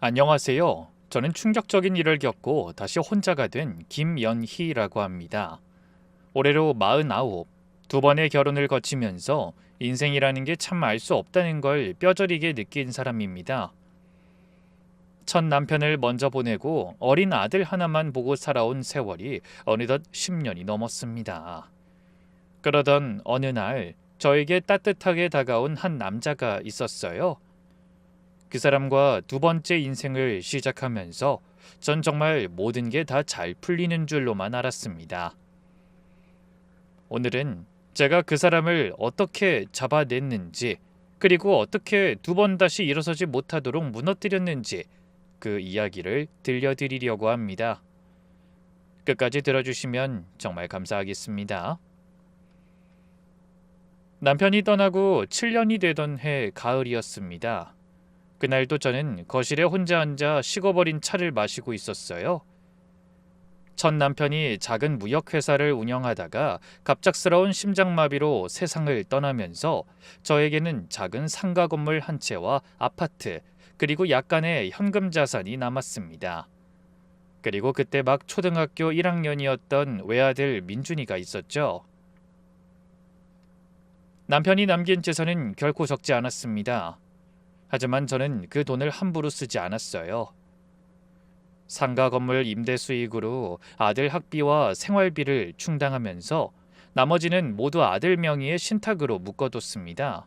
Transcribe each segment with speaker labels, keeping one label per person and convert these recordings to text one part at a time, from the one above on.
Speaker 1: 안녕하세요. 저는 충격적인 일을 겪고 다시 혼자가 된 김연희라고 합니다. 올해로 49, 두 번의 결혼을 거치면서 인생이라는 게 참 알 수 없다는 걸 뼈저리게 느낀 사람입니다. 첫 남편을 먼저 보내고 어린 아들 하나만 보고 살아온 세월이 어느덧 10년이 넘었습니다. 그러던 어느 날 저에게 따뜻하게 다가온 한 남자가 있었어요. 그 사람과 두 번째 인생을 시작하면서 전 정말 모든 게 다 잘 풀리는 줄로만 알았습니다. 오늘은 제가 그 사람을 어떻게 잡아냈는지, 그리고 어떻게 두 번 다시 일어서지 못하도록 무너뜨렸는지 그 이야기를 들려드리려고 합니다. 끝까지 들어주시면 정말 감사하겠습니다. 남편이 떠나고 7년이 되던 해 가을이었습니다. 그날도 저는 거실에 혼자 앉아 식어버린 차를 마시고 있었어요. 첫 남편이 작은 무역회사를 운영하다가 갑작스러운 심장마비로 세상을 떠나면서 저에게는 작은 상가 건물 한 채와 아파트, 그리고 약간의 현금 자산이 남았습니다. 그리고 그때 막 초등학교 1학년이었던 외아들 민준이가 있었죠. 남편이 남긴 재산은 결코 적지 않았습니다. 하지만 저는 그 돈을 함부로 쓰지 않았어요. 상가 건물 임대 수익으로 아들 학비와 생활비를 충당하면서 나머지는 모두 아들 명의의 신탁으로 묶어뒀습니다.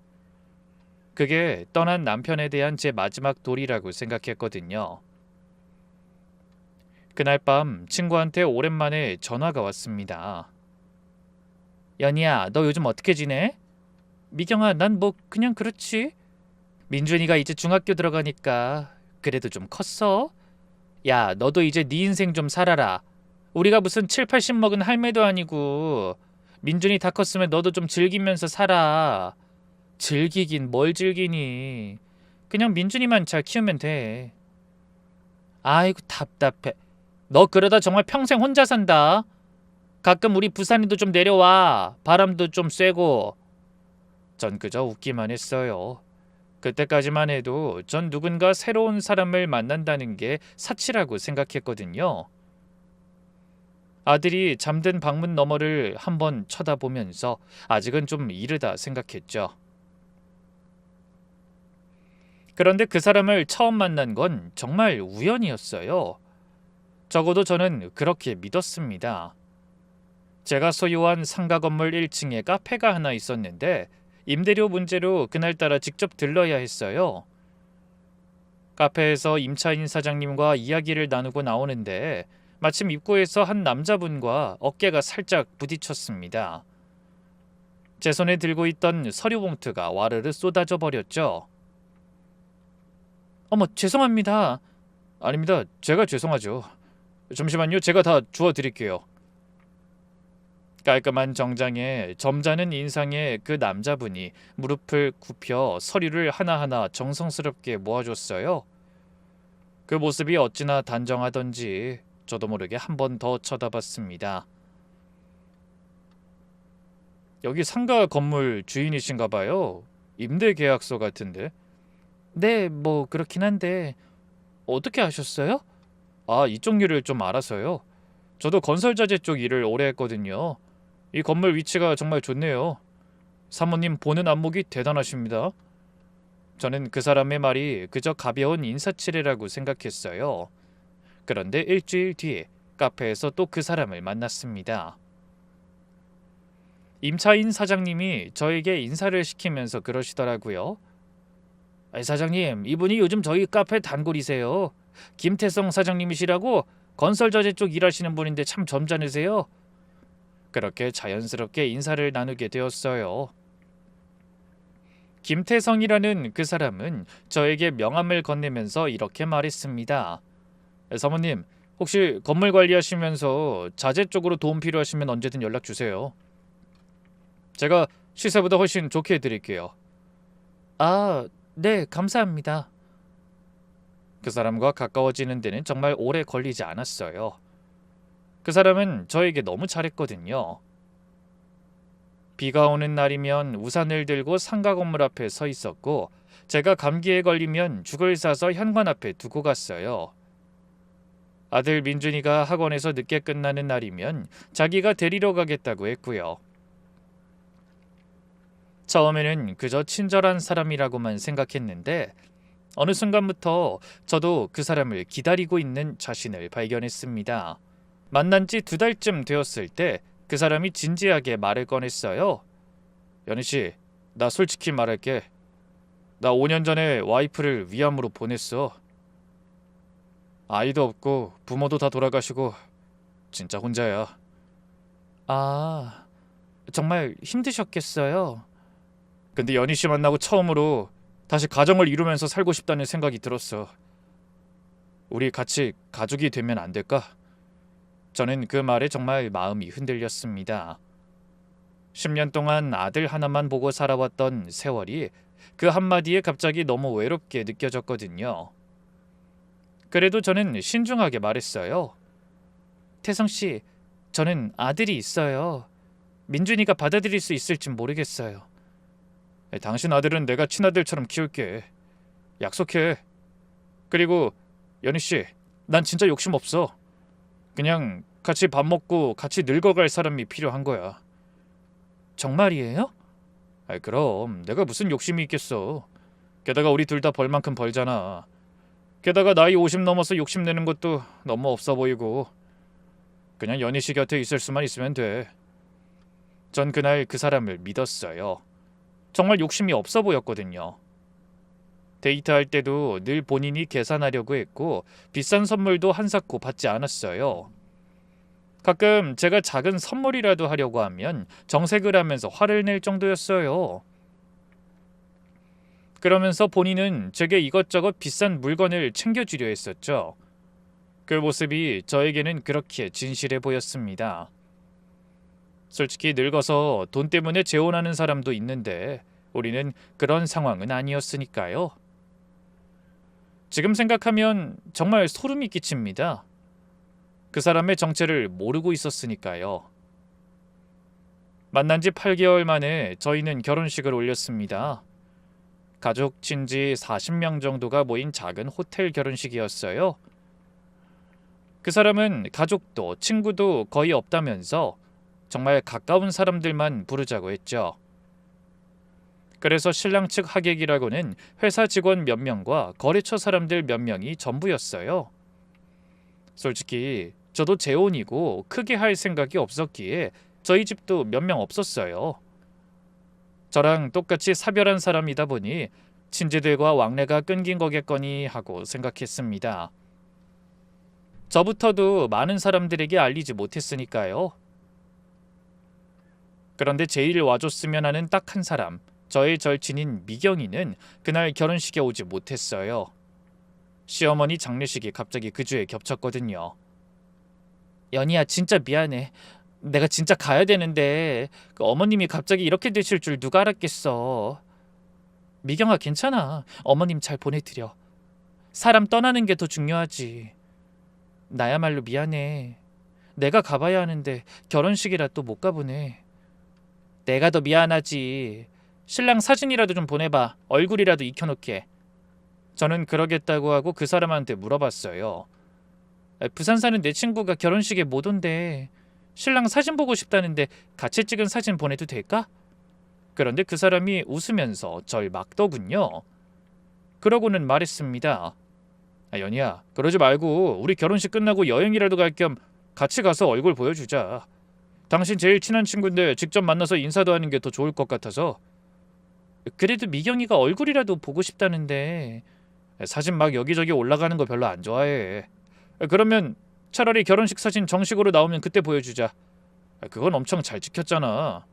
Speaker 1: 그게 떠난 남편에 대한 제 마지막 도리라고 생각했거든요. 그날 밤 친구한테 오랜만에 전화가 왔습니다. 연희야, 너 요즘 어떻게 지내? 미경아, 난 뭐 그냥 그렇지. 민준이가 이제 중학교 들어가니까 그래도 좀 컸어? 야, 너도 이제 네 인생 좀 살아라. 우리가 무슨 7, 80 먹은 할매도 아니고. 민준이 다 컸으면 너도 좀 즐기면서 살아. 즐기긴 뭘 즐기니. 그냥 민준이만 잘 키우면 돼. 아이고 답답해. 너 그러다 정말 평생 혼자 산다. 가끔 우리 부산에도 좀 내려와. 바람도 좀 쐬고. 전 그저 웃기만 했어요. 그때까지만 해도 전 누군가 새로운 사람을 만난다는 게 사치라고 생각했거든요. 아들이 잠든 방문 너머를 한번 쳐다보면서 아직은 좀 이르다 생각했죠. 그런데 그 사람을 처음 만난 건 정말 우연이었어요. 적어도 저는 그렇게 믿었습니다. 제가 소유한 상가 건물 1층에 카페가 하나 있었는데 임대료 문제로 그날따라 직접 들러야 했어요. 카페에서 임차인 사장님과 이야기를 나누고 나오는데 마침 입구에서 한 남자분과 어깨가 살짝 부딪혔습니다. 제 손에 들고 있던 서류 봉투가 와르르 쏟아져 버렸죠. 어머, 죄송합니다. 아닙니다. 제가 죄송하죠. 잠시만요. 제가 다 주워드릴게요. 깔끔한 정장에 점잖은 인상의 그 남자분이 무릎을 굽혀 서류를 하나하나 정성스럽게 모아줬어요. 그 모습이 어찌나 단정하던지 저도 모르게 한 번 더 쳐다봤습니다. 여기 상가 건물 주인이신가 봐요. 임대 계약서 같은데. 네, 뭐 그렇긴 한데 어떻게 아셨어요? 아, 이쪽 일을 좀 알아서요. 저도 건설자재 쪽 일을 오래 했거든요. 이 건물 위치가 정말 좋네요. 사모님 보는 안목이 대단하십니다. 저는 그 사람의 말이 그저 가벼운 인사치레라고 생각했어요. 그런데 일주일 뒤에 카페에서 또 그 사람을 만났습니다. 임차인 사장님이 저에게 인사를 시키면서 그러시더라고요. 사장님, 이분이 요즘 저희 카페 단골이세요. 김태성 사장님이시라고 건설자재 쪽 일하시는 분인데 참 점잖으세요. 그렇게 자연스럽게 인사를 나누게 되었어요. 김태성이라는 그 사람은 저에게 명함을 건네면서 이렇게 말했습니다. 사모님, 혹시 건물 관리하시면서 자재 쪽으로 도움 필요하시면 언제든 연락 주세요. 제가 시세보다 훨씬 좋게 해드릴게요. 아, 네, 감사합니다. 그 사람과 가까워지는 데는 정말 오래 걸리지 않았어요. 그 사람은 저에게 너무 잘했거든요. 비가 오는 날이면 우산을 들고 상가 건물 앞에 서 있었고 제가 감기에 걸리면 죽을 사서 현관 앞에 두고 갔어요. 아들 민준이가 학원에서 늦게 끝나는 날이면 자기가 데리러 가겠다고 했고요. 처음에는 그저 친절한 사람이라고만 생각했는데 어느 순간부터 저도 그 사람을 기다리고 있는 자신을 발견했습니다. 만난 지 2달쯤 되었을 때 그 사람이 진지하게 말을 꺼냈어요. 연희 씨, 나 솔직히 말할게. 나 5년 전에 와이프를 위암으로 보냈어. 아이도 없고 부모도 다 돌아가시고 진짜 혼자야. 아, 정말 힘드셨겠어요. 근데 연희 씨 만나고 처음으로 다시 가정을 이루면서 살고 싶다는 생각이 들었어. 우리 같이 가족이 되면 안 될까? 저는 그 말에 정말 마음이 흔들렸습니다. 10년 동안 아들 하나만 보고 살아왔던 세월이 그 한마디에 갑자기 너무 외롭게 느껴졌거든요. 그래도 저는 신중하게 말했어요. 태성 씨, 저는 아들이 있어요. 민준이가 받아들일 수 있을진 모르겠어요. 당신 아들은 내가 친아들처럼 키울게. 약속해. 그리고 연희 씨, 난 진짜 욕심 없어. 그냥 같이 밥 먹고 같이 늙어갈 사람이 필요한 거야. 정말이에요? 그럼 내가 무슨 욕심이 있겠어. 게다가 우리 둘 다 벌 만큼 벌잖아. 게다가 나이 50 넘어서 욕심내는 것도 너무 없어 보이고 그냥 연희 씨 곁에 있을 수만 있으면 돼. 전 그날 그 사람을 믿었어요. 정말 욕심이 없어 보였거든요. 데이트할 때도 늘 본인이 계산하려고 했고 비싼 선물도 한사코 받지 않았어요. 가끔 제가 작은 선물이라도 하려고 하면 정색을 하면서 화를 낼 정도였어요. 그러면서 본인은 제게 이것저것 비싼 물건을 챙겨주려 했었죠. 그 모습이 저에게는 그렇게 진실해 보였습니다. 솔직히 늙어서 돈 때문에 재혼하는 사람도 있는데 우리는 그런 상황은 아니었으니까요. 지금 생각하면 정말 소름이 끼칩니다. 그 사람의 정체를 모르고 있었으니까요. 만난 지 8개월 만에 저희는 결혼식을 올렸습니다. 가족, 친지 40명 정도가 모인 작은 호텔 결혼식이었어요. 그 사람은 가족도 친구도 거의 없다면서 정말 가까운 사람들만 부르자고 했죠. 그래서 신랑 측 하객이라고는 회사 직원 몇 명과 거래처 사람들 몇 명이 전부였어요. 솔직히 저도 재혼이고 크게 할 생각이 없었기에 저희 집도 몇 명 없었어요. 저랑 똑같이 사별한 사람이다 보니 친지들과 왕래가 끊긴 거겠거니 하고 생각했습니다. 저부터도 많은 사람들에게 알리지 못했으니까요. 그런데 제일 와줬으면 하는 딱 한 사람, 저의 절친인 미경이는 그날 결혼식에 오지 못했어요. 시어머니 장례식이 갑자기 그 주에 겹쳤거든요. 연희야, 진짜 미안해. 내가 진짜 가야 되는데 그 어머님이 갑자기 이렇게 되실 줄 누가 알았겠어. 미경아, 괜찮아. 어머님 잘 보내드려. 사람 떠나는 게 더 중요하지. 나야말로 미안해. 내가 가봐야 하는데 결혼식이라 또 못 가보네. 내가 더 미안하지. 신랑 사진이라도 좀 보내봐. 얼굴이라도 익혀놓게. 저는 그러겠다고 하고 그 사람한테 물어봤어요. 부산 사는 내 친구가 결혼식에 못 온대. 신랑 사진 보고 싶다는데 같이 찍은 사진 보내도 될까? 그런데 그 사람이 웃으면서 절 막더군요. 그러고는 말했습니다. 연희야, 그러지 말고 우리 결혼식 끝나고 여행이라도 갈 겸 같이 가서 얼굴 보여주자. 당신 제일 친한 친구인데 직접 만나서 인사도 하는 게 더 좋을 것 같아서. 그래도 미경이가 얼굴이라도 보고 싶다는데 사진 막 여기저기 올라가는 거 별로 안 좋아해. 그러면 차라리 결혼식 사진 정식으로 나오면 그때 보여주자. 그건 엄청 잘 찍혔잖아.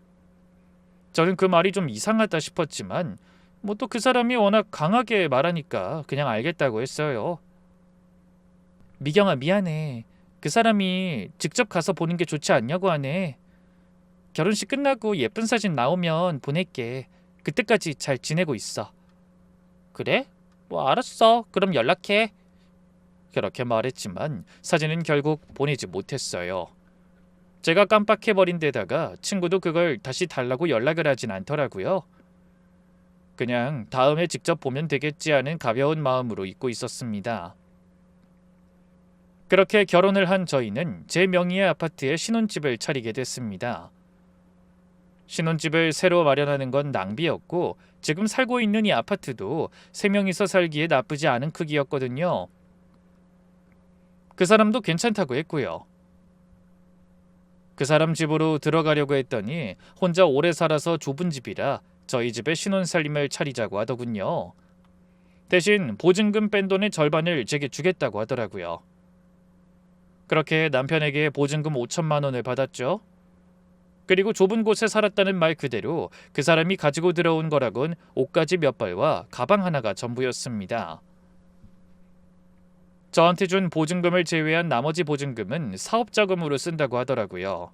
Speaker 1: 저는 그 말이 좀 이상하다 싶었지만 뭐 또 그 사람이 워낙 강하게 말하니까 그냥 알겠다고 했어요. 미경아, 미안해. 그 사람이 직접 가서 보는 게 좋지 않냐고 하네. 결혼식 끝나고 예쁜 사진 나오면 보낼게. 그때까지 잘 지내고 있어. 그래? 뭐 알았어. 그럼 연락해. 그렇게 말했지만 사진은 결국 보내지 못했어요. 제가 깜빡해버린 데다가 친구도 그걸 다시 달라고 연락을 하진 않더라고요. 그냥 다음에 직접 보면 되겠지 하는 가벼운 마음으로 잊고 있었습니다. 그렇게 결혼을 한 저희는 제 명의의 아파트에 신혼집을 차리게 됐습니다. 신혼집을 새로 마련하는 건 낭비였고 지금 살고 있는 이 아파트도 3명이서 살기에 나쁘지 않은 크기였거든요. 그 사람도 괜찮다고 했고요. 그 사람 집으로 들어가려고 했더니 혼자 오래 살아서 좁은 집이라 저희 집에 신혼살림을 차리자고 하더군요. 대신 보증금 뺀 돈의 절반을 제게 주겠다고 하더라고요. 그렇게 남편에게 보증금 5천만 원을 받았죠. 그리고 좁은 곳에 살았다는 말 그대로 그 사람이 가지고 들어온 거라곤 옷가지 몇 벌과 가방 하나가 전부였습니다. 저한테 준 보증금을 제외한 나머지 보증금은 사업자금으로 쓴다고 하더라고요.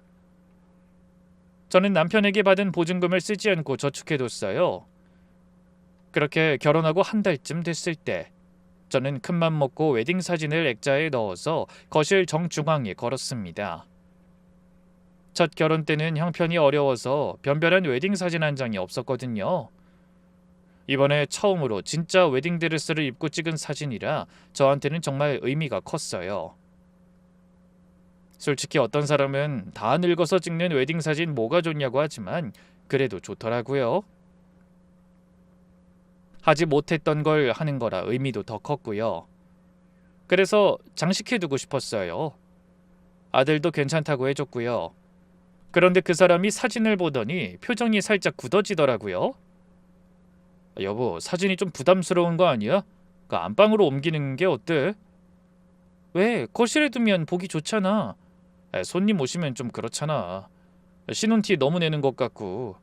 Speaker 1: 저는 남편에게 받은 보증금을 쓰지 않고 저축해뒀어요. 그렇게 결혼하고 한 달쯤 됐을 때 저는 큰맘 먹고 웨딩 사진을 액자에 넣어서 거실 정중앙에 걸었습니다. 첫 결혼 때는 형편이 어려워서 변변한 웨딩 사진 한 장이 없었거든요. 이번에 처음으로 진짜 웨딩드레스를 입고 찍은 사진이라 저한테는 정말 의미가 컸어요. 솔직히 어떤 사람은 다 늙어서 찍는 웨딩 사진 뭐가 좋냐고 하지만 그래도 좋더라고요. 하지 못했던 걸 하는 거라 의미도 더 컸고요. 그래서 장식해두고 싶었어요. 아들도 괜찮다고 해줬고요. 그런데 그 사람이 사진을 보더니 표정이 살짝 굳어지더라고요. 여보, 사진이 좀 부담스러운 거 아니야? 그 안방으로 옮기는 게 어때? 왜? 거실에 두면 보기 좋잖아. 손님 오시면 좀 그렇잖아. 신혼티 너무 내는 것 같고.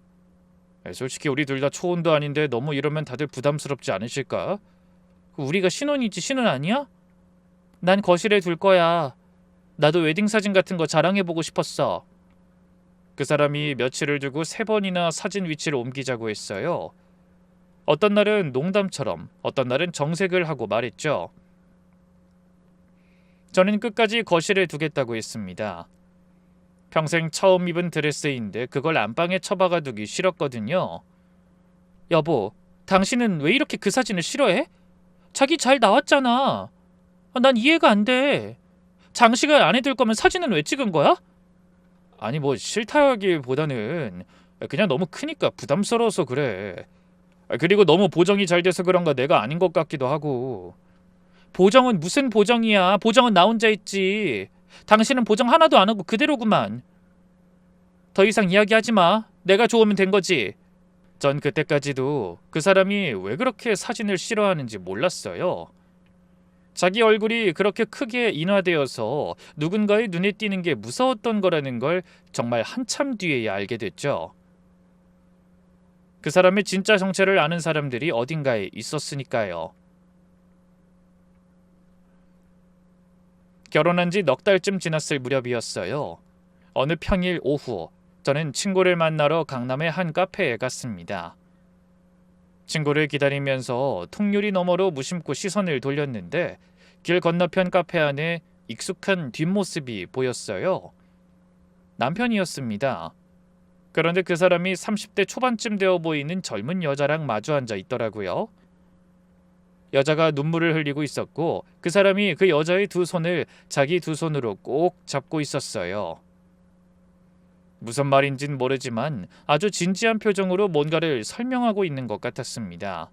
Speaker 1: 솔직히 우리 둘 다 초혼도 아닌데 너무 이러면 다들 부담스럽지 않으실까? 우리가 신혼이지 신혼 아니야? 난 거실에 둘 거야. 나도 웨딩 사진 같은 거 자랑해보고 싶었어. 그 사람이 며칠을 두고 3번이나 사진 위치를 옮기자고 했어요. 어떤 날은 농담처럼 어떤 날은 정색을 하고 말했죠. 저는 끝까지 거실에 두겠다고 했습니다. 평생 처음 입은 드레스인데 그걸 안방에 처박아 두기 싫었거든요. 여보, 당신은 왜 이렇게 그 사진을 싫어해? 자기 잘 나왔잖아. 난 이해가 안 돼. 장식을 안 해둘 거면 사진은 왜 찍은 거야? 아니 뭐 싫다기보다는 그냥 너무 크니까 부담스러워서 그래. 그리고 너무 보정이 잘 돼서 그런가 내가 아닌 것 같기도 하고. 보정은 무슨 보정이야. 보정은 나 혼자 했지. 당신은 보정 하나도 안 하고 그대로구만. 더 이상 이야기하지 마. 내가 좋으면 된 거지. 전 그때까지도 그 사람이 왜 그렇게 사진을 싫어하는지 몰랐어요. 자기 얼굴이 그렇게 크게 인화되어서 누군가의 눈에 띄는 게 무서웠던 거라는 걸 정말 한참 뒤에야 알게 됐죠. 그 사람의 진짜 정체를 아는 사람들이 어딘가에 있었으니까요. 결혼한 지 넉 달쯤 지났을 무렵이었어요. 어느 평일 오후 저는 친구를 만나러 강남의 한 카페에 갔습니다. 친구를 기다리면서 통유리 너머로 무심코 시선을 돌렸는데 길 건너편 카페 안에 익숙한 뒷모습이 보였어요. 남편이었습니다. 그런데 그 사람이 30대 초반쯤 되어 보이는 젊은 여자랑 마주 앉아 있더라고요. 여자가 눈물을 흘리고 있었고 그 사람이 그 여자의 두 손을 자기 두 손으로 꼭 잡고 있었어요. 무슨 말인진 모르지만 아주 진지한 표정으로 뭔가를 설명하고 있는 것 같았습니다.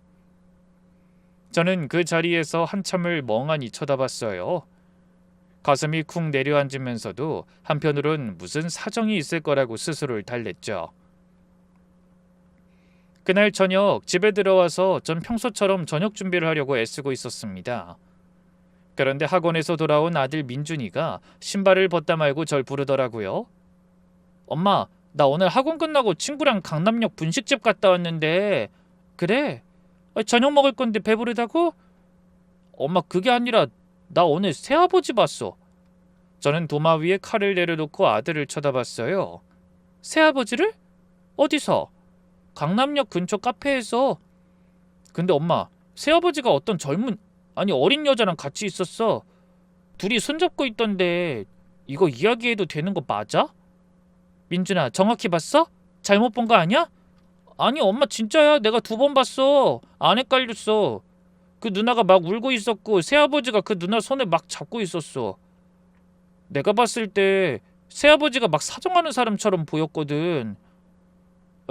Speaker 1: 저는 그 자리에서 한참을 멍하니 쳐다봤어요. 가슴이 쿵 내려앉으면서도 한편으론 무슨 사정이 있을 거라고 스스로를 달랬죠. 그날 저녁 집에 들어와서 전 평소처럼 저녁 준비를 하려고 애쓰고 있었습니다. 그런데 학원에서 돌아온 아들 민준이가 신발을 벗다 말고 절 부르더라고요. 엄마, 나 오늘 학원 끝나고 친구랑 강남역 분식집 갔다 왔는데. 그래? 저녁 먹을 건데 배부르다고? 엄마, 그게 아니라 나 오늘 새아버지 봤어. 저는 도마 위에 칼을 내려놓고 아들을 쳐다봤어요. 새아버지를? 어디서? 강남역 근처 카페에서. 근데 엄마, 새아버지가 어떤 어린 여자랑 같이 있었어. 둘이 손잡고 있던데 이거 이야기해도 되는 거 맞아? 민준아, 정확히 봤어? 잘못 본 거 아니야? 아니 엄마 진짜야. 내가 2번 봤어. 안 헷갈렸어. 그 누나가 막 울고 있었고 새아버지가 그 누나 손을 막 잡고 있었어. 내가 봤을 때 새아버지가 막 사정하는 사람처럼 보였거든.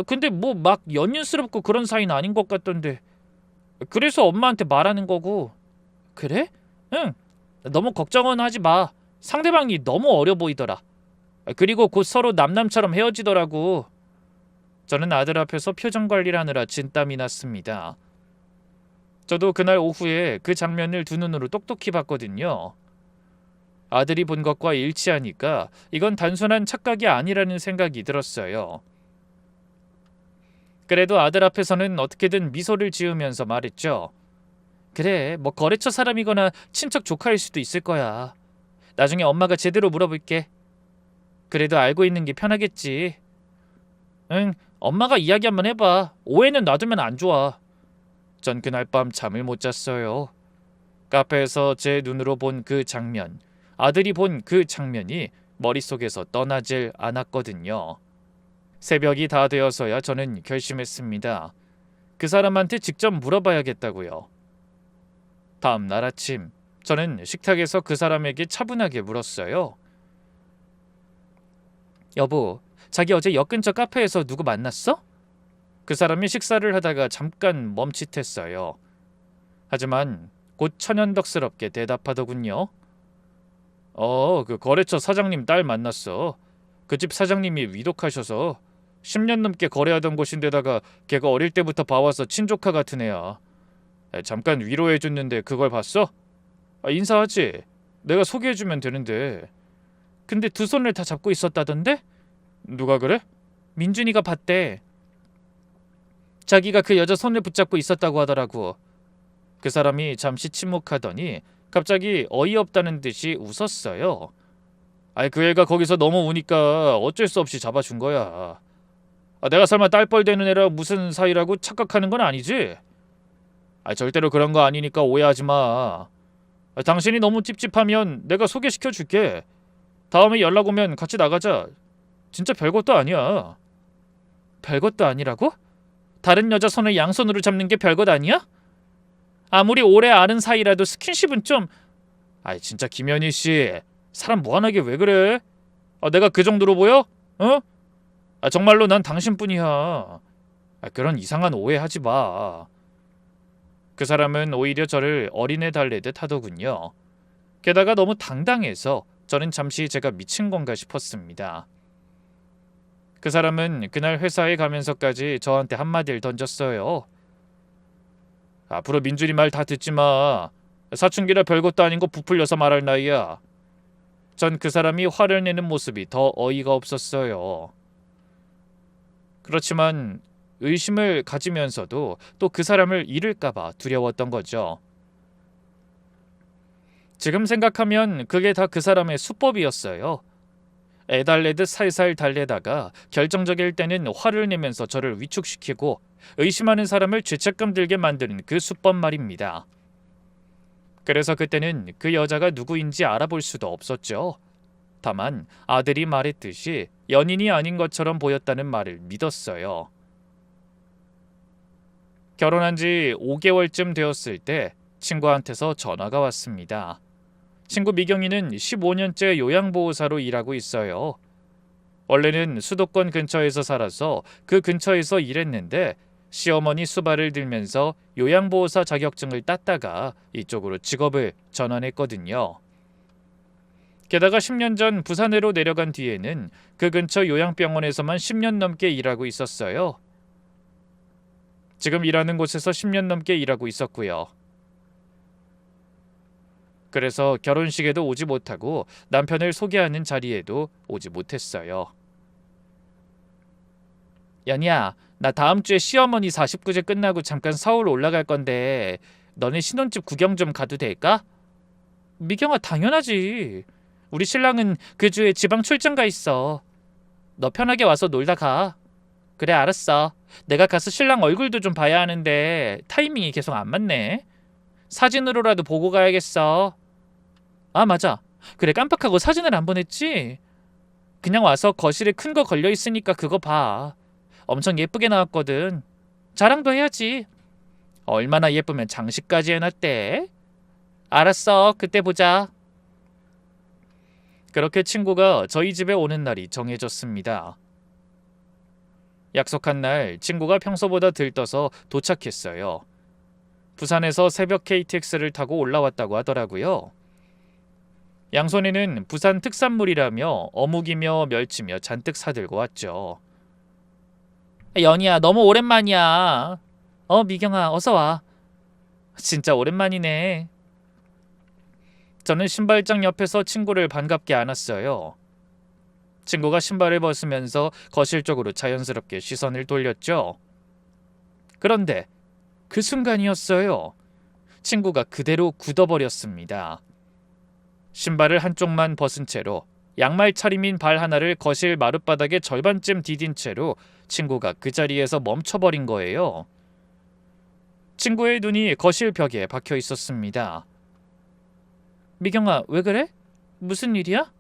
Speaker 1: 근데 뭐 막 연인스럽고 그런 사이는 아닌 것 같던데. 그래서 엄마한테 말하는 거고. 그래? 응. 너무 걱정은 하지 마. 상대방이 너무 어려 보이더라. 그리고 곧 서로 남남처럼 헤어지더라고. 저는 아들 앞에서 표정 관리를 하느라 진땀이 났습니다. 저도 그날 오후에 그 장면을 두 눈으로 똑똑히 봤거든요. 아들이 본 것과 일치하니까 이건 단순한 착각이 아니라는 생각이 들었어요. 그래도 아들 앞에서는 어떻게든 미소를 지으면서 말했죠. 그래, 뭐 거래처 사람이거나 친척 조카일 수도 있을 거야. 나중에 엄마가 제대로 물어볼게. 그래도 알고 있는 게 편하겠지. 응, 엄마가 이야기 한번 해봐. 오해는 놔두면 안 좋아. 전 그날 밤 잠을 못 잤어요. 카페에서 제 눈으로 본 그 장면, 아들이 본 그 장면이 머릿속에서 떠나질 않았거든요. 새벽이 다 되어서야 저는 결심했습니다. 그 사람한테 직접 물어봐야겠다고요. 다음 날 아침, 저는 식탁에서 그 사람에게 차분하게 물었어요. 여보, 자기 어제 역 근처 카페에서 누구 만났어? 그 사람이 식사를 하다가 잠깐 멈칫했어요. 하지만 곧 천연덕스럽게 대답하더군요. 그 거래처 사장님 딸 만났어. 그 집 사장님이 위독하셔서 10년 넘게 거래하던 곳인데다가 걔가 어릴 때부터 봐와서 친조카 같은 애야. 잠깐 위로해줬는데 그걸 봤어? 인사하지. 내가 소개해주면 되는데. 근데 두 손을 다 잡고 있었다던데? 누가 그래? 민준이가 봤대. 자기가 그 여자 손을 붙잡고 있었다고 하더라고. 그 사람이 잠시 침묵하더니 갑자기 어이없다는 듯이 웃었어요. 그 애가 거기서 너무 우니까 어쩔 수 없이 잡아준 거야. 내가 설마 딸뻘 되는 애라 무슨 사이라고 착각하는 건 아니지? 절대로 그런 거 아니니까 오해하지 마. 당신이 너무 찝찝하면 내가 소개시켜 줄게. 다음에 연락 오면 같이 나가자. 진짜 별것도 아니야. 별것도 아니라고? 다른 여자 손을 양손으로 잡는 게 별것 아니야? 아무리 오래 아는 사이라도 스킨십은 좀... 진짜 김현희 씨, 사람 무한하게 왜 그래? 내가 그 정도로 보여? 어? 정말로 난 당신뿐이야. 그런 이상한 오해하지 마. 그 사람은 오히려 저를 어린애 달래듯 하더군요. 게다가 너무 당당해서 저는 잠시 제가 미친 건가 싶었습니다. 그 사람은 그날 회사에 가면서까지 저한테 한마디를 던졌어요. 앞으로 민준이 말 다 듣지 마. 사춘기라 별것도 아닌 거 부풀려서 말할 나이야. 전 그 사람이 화를 내는 모습이 더 어이가 없었어요. 그렇지만 의심을 가지면서도 또 그 사람을 잃을까봐 두려웠던 거죠. 지금 생각하면 그게 다 그 사람의 수법이었어요. 애달래듯 살살 달래다가 결정적일 때는 화를 내면서 저를 위축시키고 의심하는 사람을 죄책감 들게 만드는 그 수법 말입니다. 그래서 그때는 그 여자가 누구인지 알아볼 수도 없었죠. 다만 아들이 말했듯이 연인이 아닌 것처럼 보였다는 말을 믿었어요. 결혼한 지 5개월쯤 되었을 때 친구한테서 전화가 왔습니다. 친구 미경이는 15년째 요양보호사로 일하고 있어요. 원래는 수도권 근처에서 살아서 그 근처에서 일했는데 시어머니 수발을 들면서 요양보호사 자격증을 땄다가 이쪽으로 직업을 전환했거든요. 게다가 10년 전 부산으로 내려간 뒤에는 그 근처 요양병원에서만 10년 넘게 일하고 있었어요. 지금 일하는 곳에서 10년 넘게 일하고 있었고요. 그래서 결혼식에도 오지 못하고 남편을 소개하는 자리에도 오지 못했어요. 연희야, 나 다음 주에 시어머니 49제 끝나고 잠깐 서울 올라갈 건데 너네 신혼집 구경 좀 가도 될까? 미경아, 당연하지. 우리 신랑은 그 주에 지방 출장 가 있어. 너 편하게 와서 놀다 가. 그래, 알았어. 내가 가서 신랑 얼굴도 좀 봐야 하는데 타이밍이 계속 안 맞네. 사진으로라도 보고 가야겠어. 맞아. 그래, 깜빡하고 사진을 안 보냈지? 그냥 와서 거실에 큰 거 걸려 있으니까 그거 봐. 엄청 예쁘게 나왔거든. 자랑도 해야지. 얼마나 예쁘면 장식까지 해놨대. 알았어, 그때 보자. 그렇게 친구가 저희 집에 오는 날이 정해졌습니다. 약속한 날 친구가 평소보다 들떠서 도착했어요. 부산에서 새벽 KTX를 타고 올라왔다고 하더라고요. 양손에는 부산 특산물이라며 어묵이며 멸치며 잔뜩 사들고 왔죠. 연희야, 너무 오랜만이야. 미경아, 어서 와. 진짜 오랜만이네. 저는 신발장 옆에서 친구를 반갑게 안았어요. 친구가 신발을 벗으면서 거실 쪽으로 자연스럽게 시선을 돌렸죠. 그런데 그 순간이었어요. 친구가 그대로 굳어버렸습니다. 신발을 한쪽만 벗은 채로 양말 차림인 발 하나를 거실 마룻바닥에 절반쯤 디딘 채로 친구가 그 자리에서 멈춰버린 거예요. 친구의 눈이 거실 벽에 박혀 있었습니다. 미경아, 왜 그래? 무슨 일이야?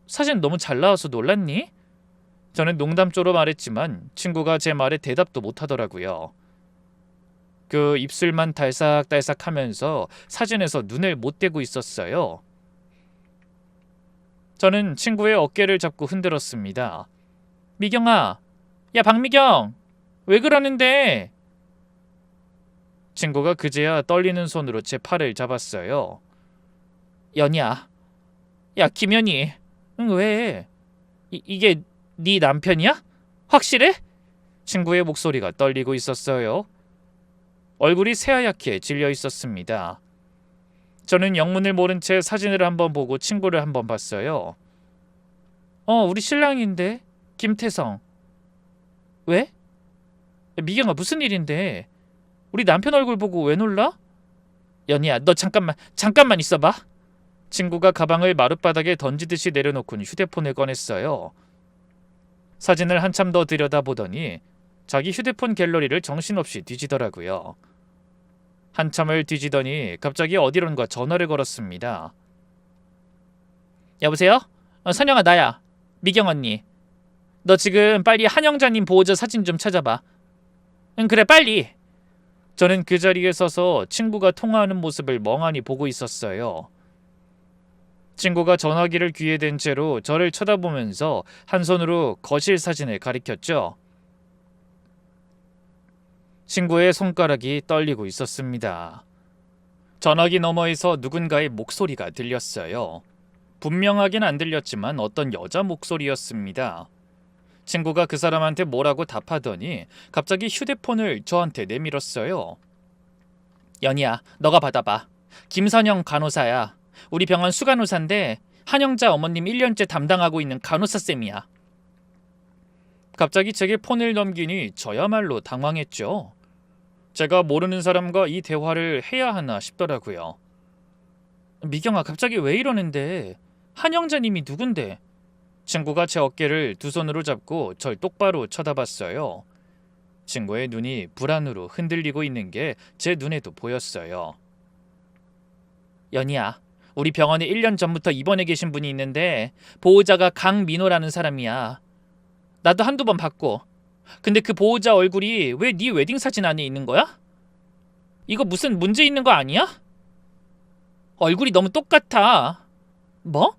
Speaker 1: 사진 너무 잘 나와서 놀랐니? 저는 농담조로 말했지만 친구가 제 말에 대답도 못하더라고요. 그 입술만 달싹달싹 하면서 사진에서 눈을 못 떼고 있었어요. 저는 친구의 어깨를 잡고 흔들었습니다. 미경아, 야 박미경, 왜 그러는데? 친구가 그제야 떨리는 손으로 제 팔을 잡았어요. 연희야, 야 김연희, 응 왜? 이게 네 남편이야? 확실해? 친구의 목소리가 떨리고 있었어요. 얼굴이 새하얗게 질려 있었습니다. 저는 영문을 모른 채 사진을 한번 보고 친구를 한번 봤어요. 우리 신랑인데, 김태성. 왜? 미경아, 무슨 일인데? 우리 남편 얼굴 보고 왜 놀라? 연희야, 너 잠깐만 있어봐. 친구가 가방을 마룻바닥에 던지듯이 내려놓곤 휴대폰을 꺼냈어요. 사진을 한참 더 들여다보더니 자기 휴대폰 갤러리를 정신없이 뒤지더라고요. 한참을 뒤지더니 갑자기 어디론가 전화를 걸었습니다. 여보세요? 선영아, 나야. 미경 언니. 너 지금 빨리 한영자님 보호자 사진 좀 찾아봐. 응, 그래, 빨리. 저는 그 자리에 서서 친구가 통화하는 모습을 멍하니 보고 있었어요. 친구가 전화기를 귀에 댄 채로 저를 쳐다보면서 한 손으로 거실 사진을 가리켰죠. 친구의 손가락이 떨리고 있었습니다. 전화기 너머에서 누군가의 목소리가 들렸어요. 분명하긴 안 들렸지만 어떤 여자 목소리였습니다. 친구가 그 사람한테 뭐라고 답하더니 갑자기 휴대폰을 저한테 내밀었어요. 연희야, 너가 받아봐. 김선영 간호사야. 우리 병원 수간호사인데 한영자 어머님 1년째 담당하고 있는 간호사쌤이야. 갑자기 제게 폰을 넘기니 저야말로 당황했죠. 제가 모르는 사람과 이 대화를 해야 하나 싶더라고요. 미경아, 갑자기 왜 이러는데? 한영자님이 누군데? 친구가 제 어깨를 두 손으로 잡고 절 똑바로 쳐다봤어요. 친구의 눈이 불안으로 흔들리고 있는 게 제 눈에도 보였어요. 연희야, 우리 병원에 1년 전부터 입원해 계신 분이 있는데 보호자가 강민호라는 사람이야. 나도 한두 번 봤고. 근데 그 보호자 얼굴이 왜 네 웨딩 사진 안에 있는 거야? 이거 무슨 문제 있는 거 아니야? 얼굴이 너무 똑같아. 뭐?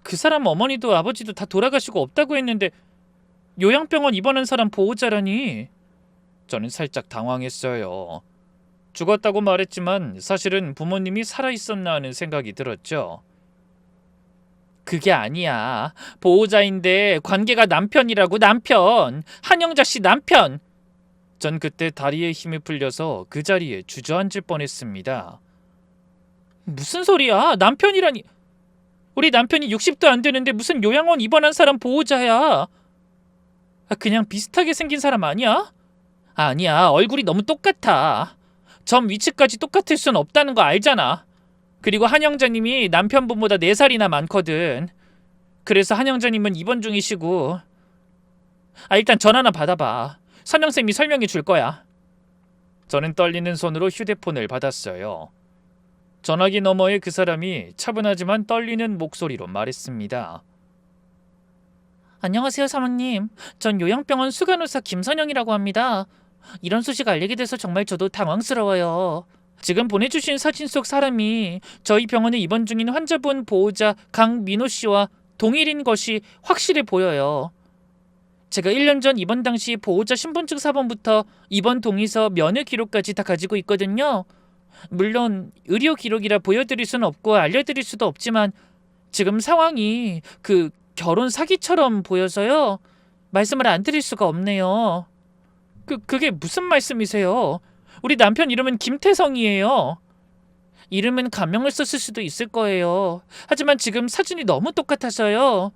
Speaker 1: 그 사람 어머니도 아버지도 다 돌아가시고 없다고 했는데 요양병원 입원한 사람 보호자라니. 저는 살짝 당황했어요. 죽었다고 말했지만 사실은 부모님이 살아있었나 하는 생각이 들었죠. 그게 아니야. 보호자인데 관계가 남편이라고. 남편. 한영자 씨 남편. 전 그때 다리에 힘이 풀려서 그 자리에 주저앉을 뻔했습니다. 무슨 소리야? 남편이라니. 우리 남편이 60도 안 되는데 무슨 요양원 입원한 사람 보호자야. 그냥 비슷하게 생긴 사람 아니야? 아니야. 얼굴이 너무 똑같아. 점 위치까지 똑같을 순 없다는 거 알잖아. 그리고 한영자님이 남편분보다 4살이나 많거든. 그래서 한영자님은 입원 중이시고. 일단 전화나 받아봐. 선영쌤이 설명해 줄 거야. 저는 떨리는 손으로 휴대폰을 받았어요. 전화기 너머에 그 사람이 차분하지만 떨리는 목소리로 말했습니다. 안녕하세요, 사모님. 전 요양병원 수간호사 김선영이라고 합니다. 이런 소식 알리게 돼서 정말 저도 당황스러워요. 지금 보내주신 사진 속 사람이 저희 병원에 입원 중인 환자분 보호자 강민호 씨와 동일인 것이 확실해 보여요. 제가 1년 전 입원 당시 보호자 신분증 사본부터 입원 동의서 면회 기록까지 다 가지고 있거든요. 물론 의료 기록이라 보여드릴 수는 없고 알려드릴 수도 없지만 지금 상황이 그 결혼 사기처럼 보여서요. 말씀을 안 드릴 수가 없네요. 그게 무슨 말씀이세요? 우리 남편 이름은 김태성이에요. 이름은 가명을 썼을 수도 있을 거예요. 하지만 지금 사진이 너무 똑같아서요.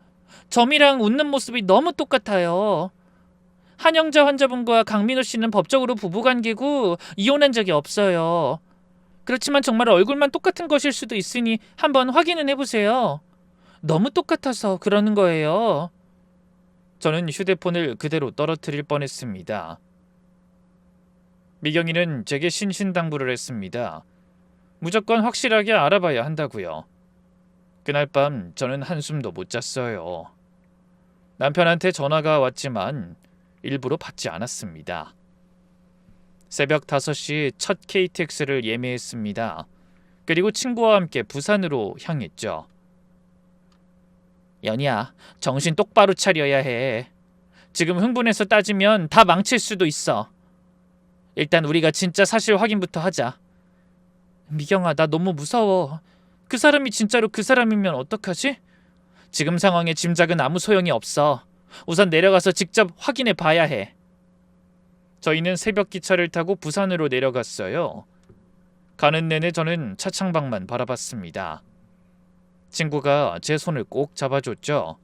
Speaker 1: 점이랑 웃는 모습이 너무 똑같아요. 한영자 환자분과 강민호 씨는 법적으로 부부관계고 이혼한 적이 없어요. 그렇지만 정말 얼굴만 똑같은 것일 수도 있으니 한번 확인은 해보세요. 너무 똑같아서 그러는 거예요. 저는 휴대폰을 그대로 떨어뜨릴 뻔했습니다. 미경이는 제게 신신당부를 했습니다. 무조건 확실하게 알아봐야 한다고요. 그날 밤 저는 한숨도 못 잤어요. 남편한테 전화가 왔지만 일부러 받지 않았습니다. 새벽 5시 첫 KTX를 예매했습니다. 그리고 친구와 함께 부산으로 향했죠. 연희야, 정신 똑바로 차려야 해. 지금 흥분해서 따지면 다 망칠 수도 있어. 일단 우리가 진짜 사실 확인부터 하자. 미경아, 나 너무 무서워. 그 사람이 진짜로 그 사람이면 어떡하지? 지금 상황에 짐작은 아무 소용이 없어. 우선 내려가서 직접 확인해 봐야 해. 저희는 새벽 기차를 타고 부산으로 내려갔어요. 가는 내내 저는 차창밖만 바라봤습니다. 친구가 제 손을 꼭 잡아줬죠.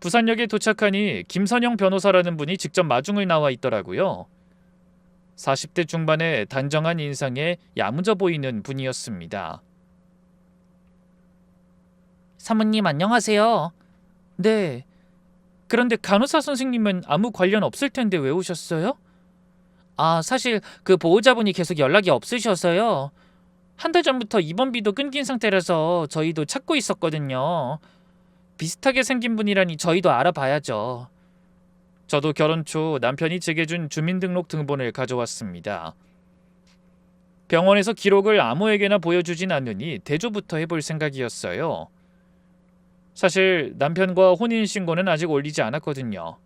Speaker 1: 부산역에 도착하니 김선영 변호사라는 분이 직접 마중을 나와 있더라고요. 40대 중반의 단정한 인상에 야무져 보이는 분이었습니다. 사모님 안녕하세요. 네. 그런데 간호사 선생님은 아무 관련 없을 텐데 왜 오셨어요? 사실 그 보호자분이 계속 연락이 없으셔서요. 한 달 전부터 입원비도 끊긴 상태라서 저희도 찾고 있었거든요. 비슷하게 생긴 분이라니 저희도 알아봐야죠. 저도 결혼 초 남편이 제게 준 주민등록 등본을 가져왔습니다. 병원에서 기록을 아무에게나 보여주진 않으니 대조부터 해볼 생각이었어요. 사실 남편과 혼인신고는 아직 올리지 않았거든요.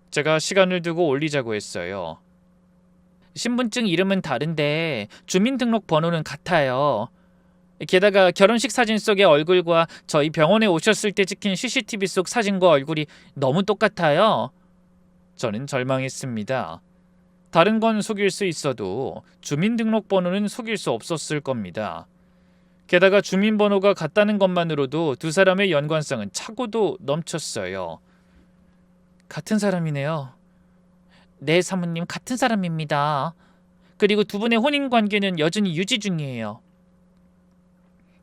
Speaker 1: 제가 시간을 두고 올리자고 했어요. 신분증 이름은 다른데 주민등록 번호는 같아요. 게다가 결혼식 사진 속의 얼굴과 저희 병원에 오셨을 때 찍힌 CCTV 속 사진과 얼굴이 너무 똑같아요. 저는 절망했습니다. 다른 건 속일 수 있어도 주민등록번호는 속일 수 없었을 겁니다. 게다가 주민번호가 같다는 것만으로도 두 사람의 연관성은 차고도 넘쳤어요. 같은 사람이네요. 네, 사모님 같은 사람입니다. 그리고 두 분의 혼인관계는 여전히 유지 중이에요.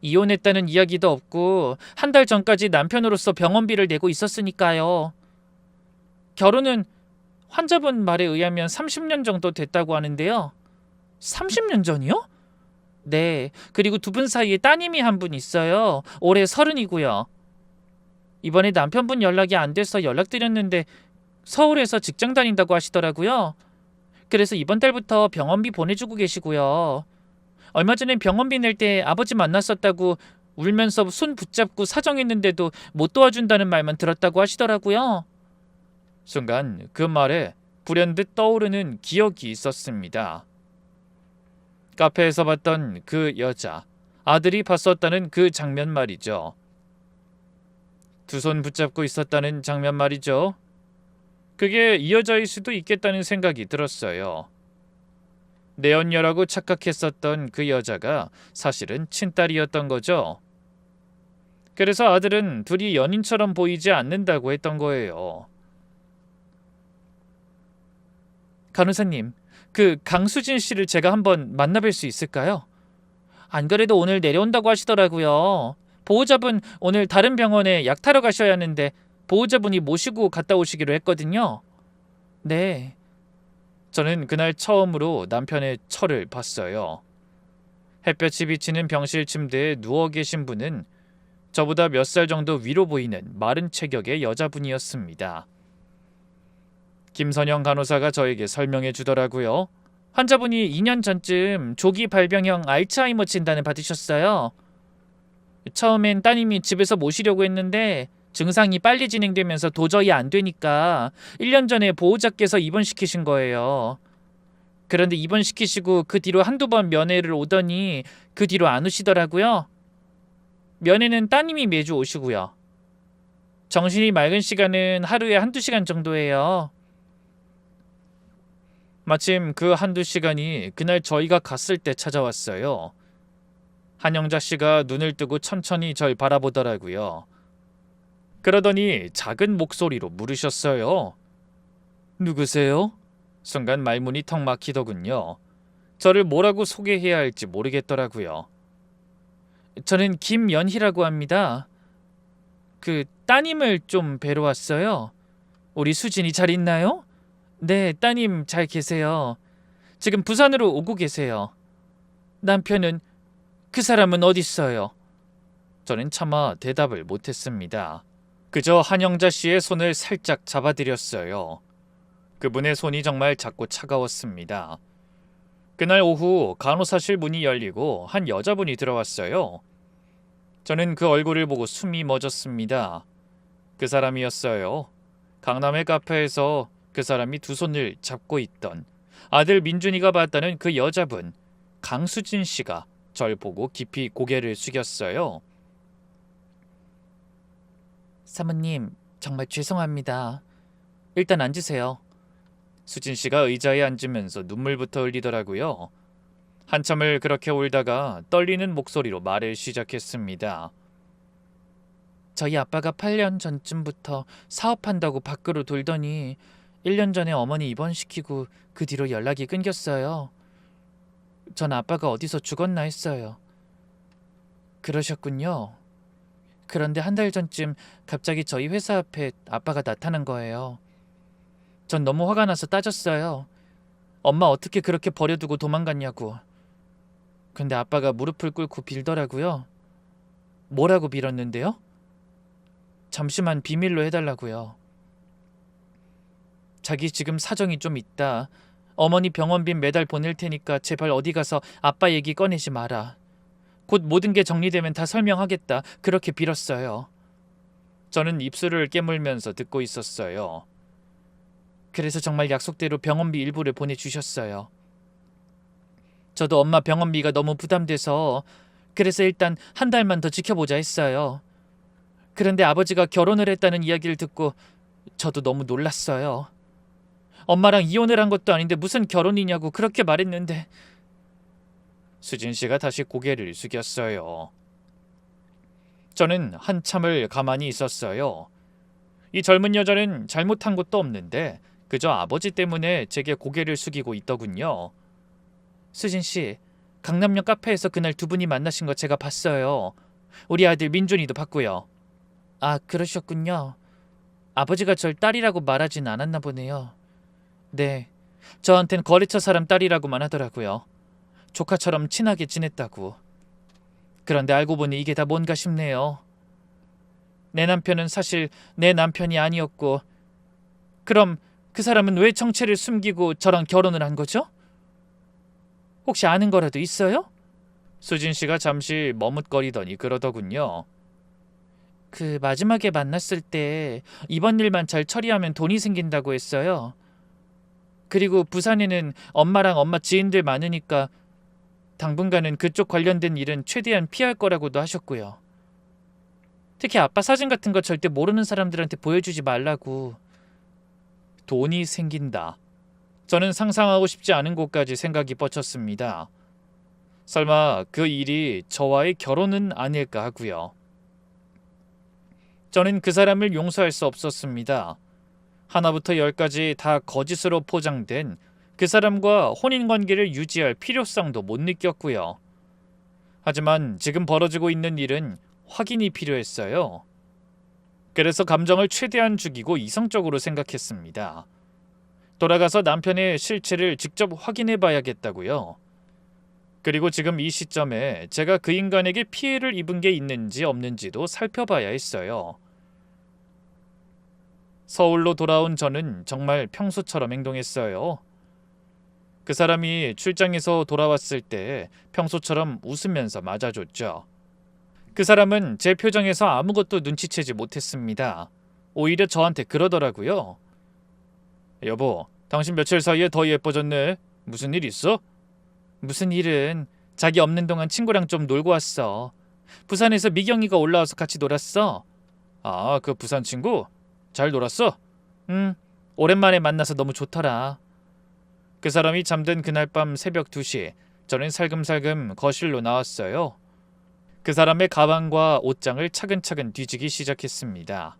Speaker 1: 이혼했다는 이야기도 없고 한 달 전까지 남편으로서 병원비를 내고 있었으니까요. 결혼은 환자분 말에 의하면 30년 정도 됐다고 하는데요. 30년 전이요? 네, 그리고 두 분 사이에 따님이 한 분 있어요. 올해 30이고요. 이번에 남편분 연락이 안 돼서 연락드렸는데 서울에서 직장 다닌다고 하시더라고요. 그래서 이번 달부터 병원비 보내주고 계시고요. 얼마 전에 병원비 낼 때 아버지 만났었다고 울면서 손 붙잡고 사정했는데도 못 도와준다는 말만 들었다고 하시더라고요. 순간 그 말에 불현듯 떠오르는 기억이 있었습니다. 카페에서 봤던 그 여자, 아들이 봤었다는 그 장면 말이죠. 두 손 붙잡고 있었다는 장면 말이죠. 그게 이 여자일 수도 있겠다는 생각이 들었어요. 내연녀라고 착각했었던 그 여자가 사실은 친딸이었던 거죠. 그래서 아들은 둘이 연인처럼 보이지 않는다고 했던 거예요. 간호사님, 그 강수진 씨를 제가 한번 만나뵐 수 있을까요? 안 그래도 오늘 내려온다고 하시더라고요. 보호자분 오늘 다른 병원에 약 타러 가셔야 하는데 보호자분이 모시고 갔다 오시기로 했거든요. 네. 저는 그날 처음으로 남편의 처를 봤어요. 햇볕이 비치는 병실 침대에 누워 계신 분은 저보다 몇 살 정도 위로 보이는 마른 체격의 여자분이었습니다. 김선영 간호사가 저에게 설명해 주더라고요. 환자분이 2년 전쯤 조기 발병형 알츠하이머 진단을 받으셨어요. 처음엔 따님이 집에서 모시려고 했는데 증상이 빨리 진행되면서 도저히 안 되니까 1년 전에 보호자께서 입원시키신 거예요. 그런데 입원시키시고 그 뒤로 한두 번 면회를 오더니 그 뒤로 안 오시더라고요. 면회는 따님이 매주 오시고요. 정신이 맑은 시간은 하루에 한두 시간 정도예요. 마침 그 한두 시간이 그날 저희가 갔을 때 찾아왔어요. 한영자 씨가 눈을 뜨고 천천히 절 바라보더라고요. 그러더니 작은 목소리로 물으셨어요. 누구세요? 순간 말문이 턱 막히더군요. 저를 뭐라고 소개해야 할지 모르겠더라고요. 저는 김연희라고 합니다. 그 따님을 좀 뵈러 왔어요. 우리 수진이 잘 있나요? 네, 따님 잘 계세요. 지금 부산으로 오고 계세요. 남편은 그 사람은 어디 있어요? 저는 차마 대답을 못했습니다. 그저 한영자 씨의 손을 살짝 잡아드렸어요. 그분의 손이 정말 작고 차가웠습니다. 그날 오후 간호사실 문이 열리고 한 여자분이 들어왔어요. 저는 그 얼굴을 보고 숨이 멎었습니다. 그 사람이었어요. 강남의 카페에서 그 사람이 두 손을 잡고 있던 아들 민준이가 봤다는 그 여자분 강수진 씨가 절 보고 깊이 고개를 숙였어요. 사모님, 정말 죄송합니다. 일단 앉으세요. 수진 씨가 의자에 앉으면서 눈물부터 흘리더라고요. 한참을 그렇게 울다가 떨리는 목소리로 말을 시작했습니다. 저희 아빠가 8년 전쯤부터 사업한다고 밖으로 돌더니 1년 전에 어머니 입원시키고 그 뒤로 연락이 끊겼어요. 전 아빠가 어디서 죽었나 했어요. 그러셨군요. 그런데 한 달 전쯤 갑자기 저희 회사 앞에 아빠가 나타난 거예요. 전 너무 화가 나서 따졌어요. 엄마 어떻게 그렇게 버려두고 도망갔냐고. 근데 아빠가 무릎을 꿇고 빌더라고요. 뭐라고 빌었는데요? 잠시만 비밀로 해달라고요. 자기 지금 사정이 좀 있다. 어머니 병원비 매달 보낼 테니까 제발 어디 가서 아빠 얘기 꺼내지 마라. 곧 모든 게 정리되면 다 설명하겠다. 그렇게 빌었어요. 저는 입술을 깨물면서 듣고 있었어요. 그래서 정말 약속대로 병원비 일부를 보내주셨어요. 저도 엄마 병원비가 너무 부담돼서 그래서 일단 한 달만 더 지켜보자 했어요. 그런데 아버지가 결혼을 했다는 이야기를 듣고 저도 너무 놀랐어요. 엄마랑 이혼을 한 것도 아닌데 무슨 결혼이냐고 그렇게 말했는데. 수진 씨가 다시 고개를 숙였어요. 저는 한참을 가만히 있었어요. 이 젊은 여자는 잘못한 것도 없는데 그저 아버지 때문에 제게 고개를 숙이고 있더군요. 수진 씨, 강남역 카페에서 그날 두 분이 만나신 거 제가 봤어요. 우리 아들 민준이도 봤고요. 아, 그러셨군요. 아버지가 절 딸이라고 말하진 않았나 보네요. 네, 저한텐 거래처 사람 딸이라고만 하더라고요. 조카처럼 친하게 지냈다고. 그런데 알고 보니 이게 다 뭔가 싶네요. 내 남편은 사실 내 남편이 아니었고, 그럼 그 사람은 왜 정체를 숨기고 저랑 결혼을 한 거죠? 혹시 아는 거라도 있어요? 수진 씨가 잠시 머뭇거리더니 그러더군요. 그 마지막에 만났을 때 이번 일만 잘 처리하면 돈이 생긴다고 했어요. 그리고 부산에는 엄마랑 엄마 지인들 많으니까 당분간은 그쪽 관련된 일은 최대한 피할 거라고도 하셨고요. 특히 아빠 사진 같은 거 절대 모르는 사람들한테 보여주지 말라고. 돈이 생긴다. 저는 상상하고 싶지 않은 곳까지 생각이 뻗쳤습니다. 설마 그 일이 저와의 결혼은 아닐까 하고요. 저는 그 사람을 용서할 수 없었습니다. 하나부터 열까지 다 거짓으로 포장된 그 사람과 혼인관계를 유지할 필요성도 못 느꼈고요. 하지만 지금 벌어지고 있는 일은 확인이 필요했어요. 그래서 감정을 최대한 죽이고 이성적으로 생각했습니다. 돌아가서 남편의 실체를 직접 확인해 봐야겠다고요. 그리고 지금 이 시점에 제가 그 인간에게 피해를 입은 게 있는지 없는지도 살펴봐야 했어요. 서울로 돌아온 저는 정말 평소처럼 행동했어요. 그 사람이 출장에서 돌아왔을 때 평소처럼 웃으면서 맞아줬죠. 그 사람은 제 표정에서 아무것도 눈치채지 못했습니다. 오히려 저한테 그러더라고요. 여보, 당신 며칠 사이에 더 예뻐졌네. 무슨 일 있어? 무슨 일은 자기 없는 동안 친구랑 좀 놀고 왔어. 부산에서 미경이가 올라와서 같이 놀았어. 아, 그 부산 친구? 잘 놀았어? 응, 오랜만에 만나서 너무 좋더라. 그 사람이 잠든 그날 밤 새벽 2시, 저는 살금살금 거실로 나왔어요. 그 사람의 가방과 옷장을 차근차근 뒤지기 시작했습니다.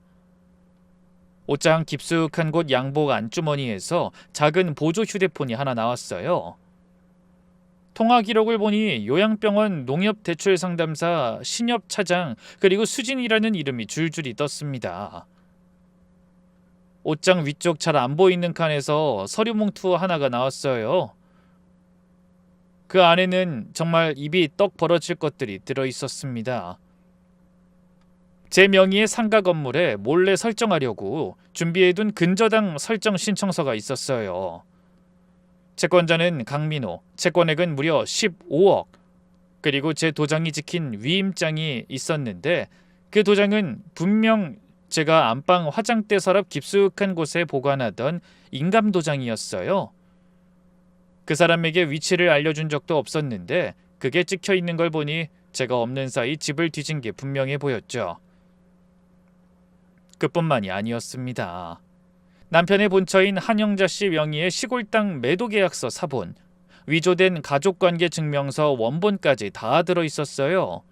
Speaker 1: 옷장 깊숙한 곳 양복 안주머니에서 작은 보조 휴대폰이 하나 나왔어요. 통화 기록을 보니 요양병원 농협대출상담사 신협 차장 그리고 수진이라는 이름이 줄줄이 떴습니다. 옷장 위쪽 잘 안 보이는 칸에서 서류 봉투 하나가 나왔어요. 그 안에는 정말 입이 떡 벌어질 것들이 들어있었습니다. 제 명의의 상가 건물에 몰래 설정하려고 준비해둔 근저당 설정 신청서가 있었어요. 채권자는 강민호, 채권액은 무려 15억, 그리고 제 도장이 찍힌 위임장이 있었는데 그 도장은 분명 제가 안방 화장대 서랍 깊숙한 곳에 보관하던 인감 도장이었어요. 그 사람에게 위치를 알려준 적도 없었는데 그게 찍혀 있는 걸 보니 제가 없는 사이 집을 뒤진 게 분명해 보였죠. 그뿐만이 아니었습니다. 남편의 본처인 한영자 씨 명의의 시골 땅 매도 계약서 사본, 위조된 가족관계 증명서 원본까지 다 들어있었어요.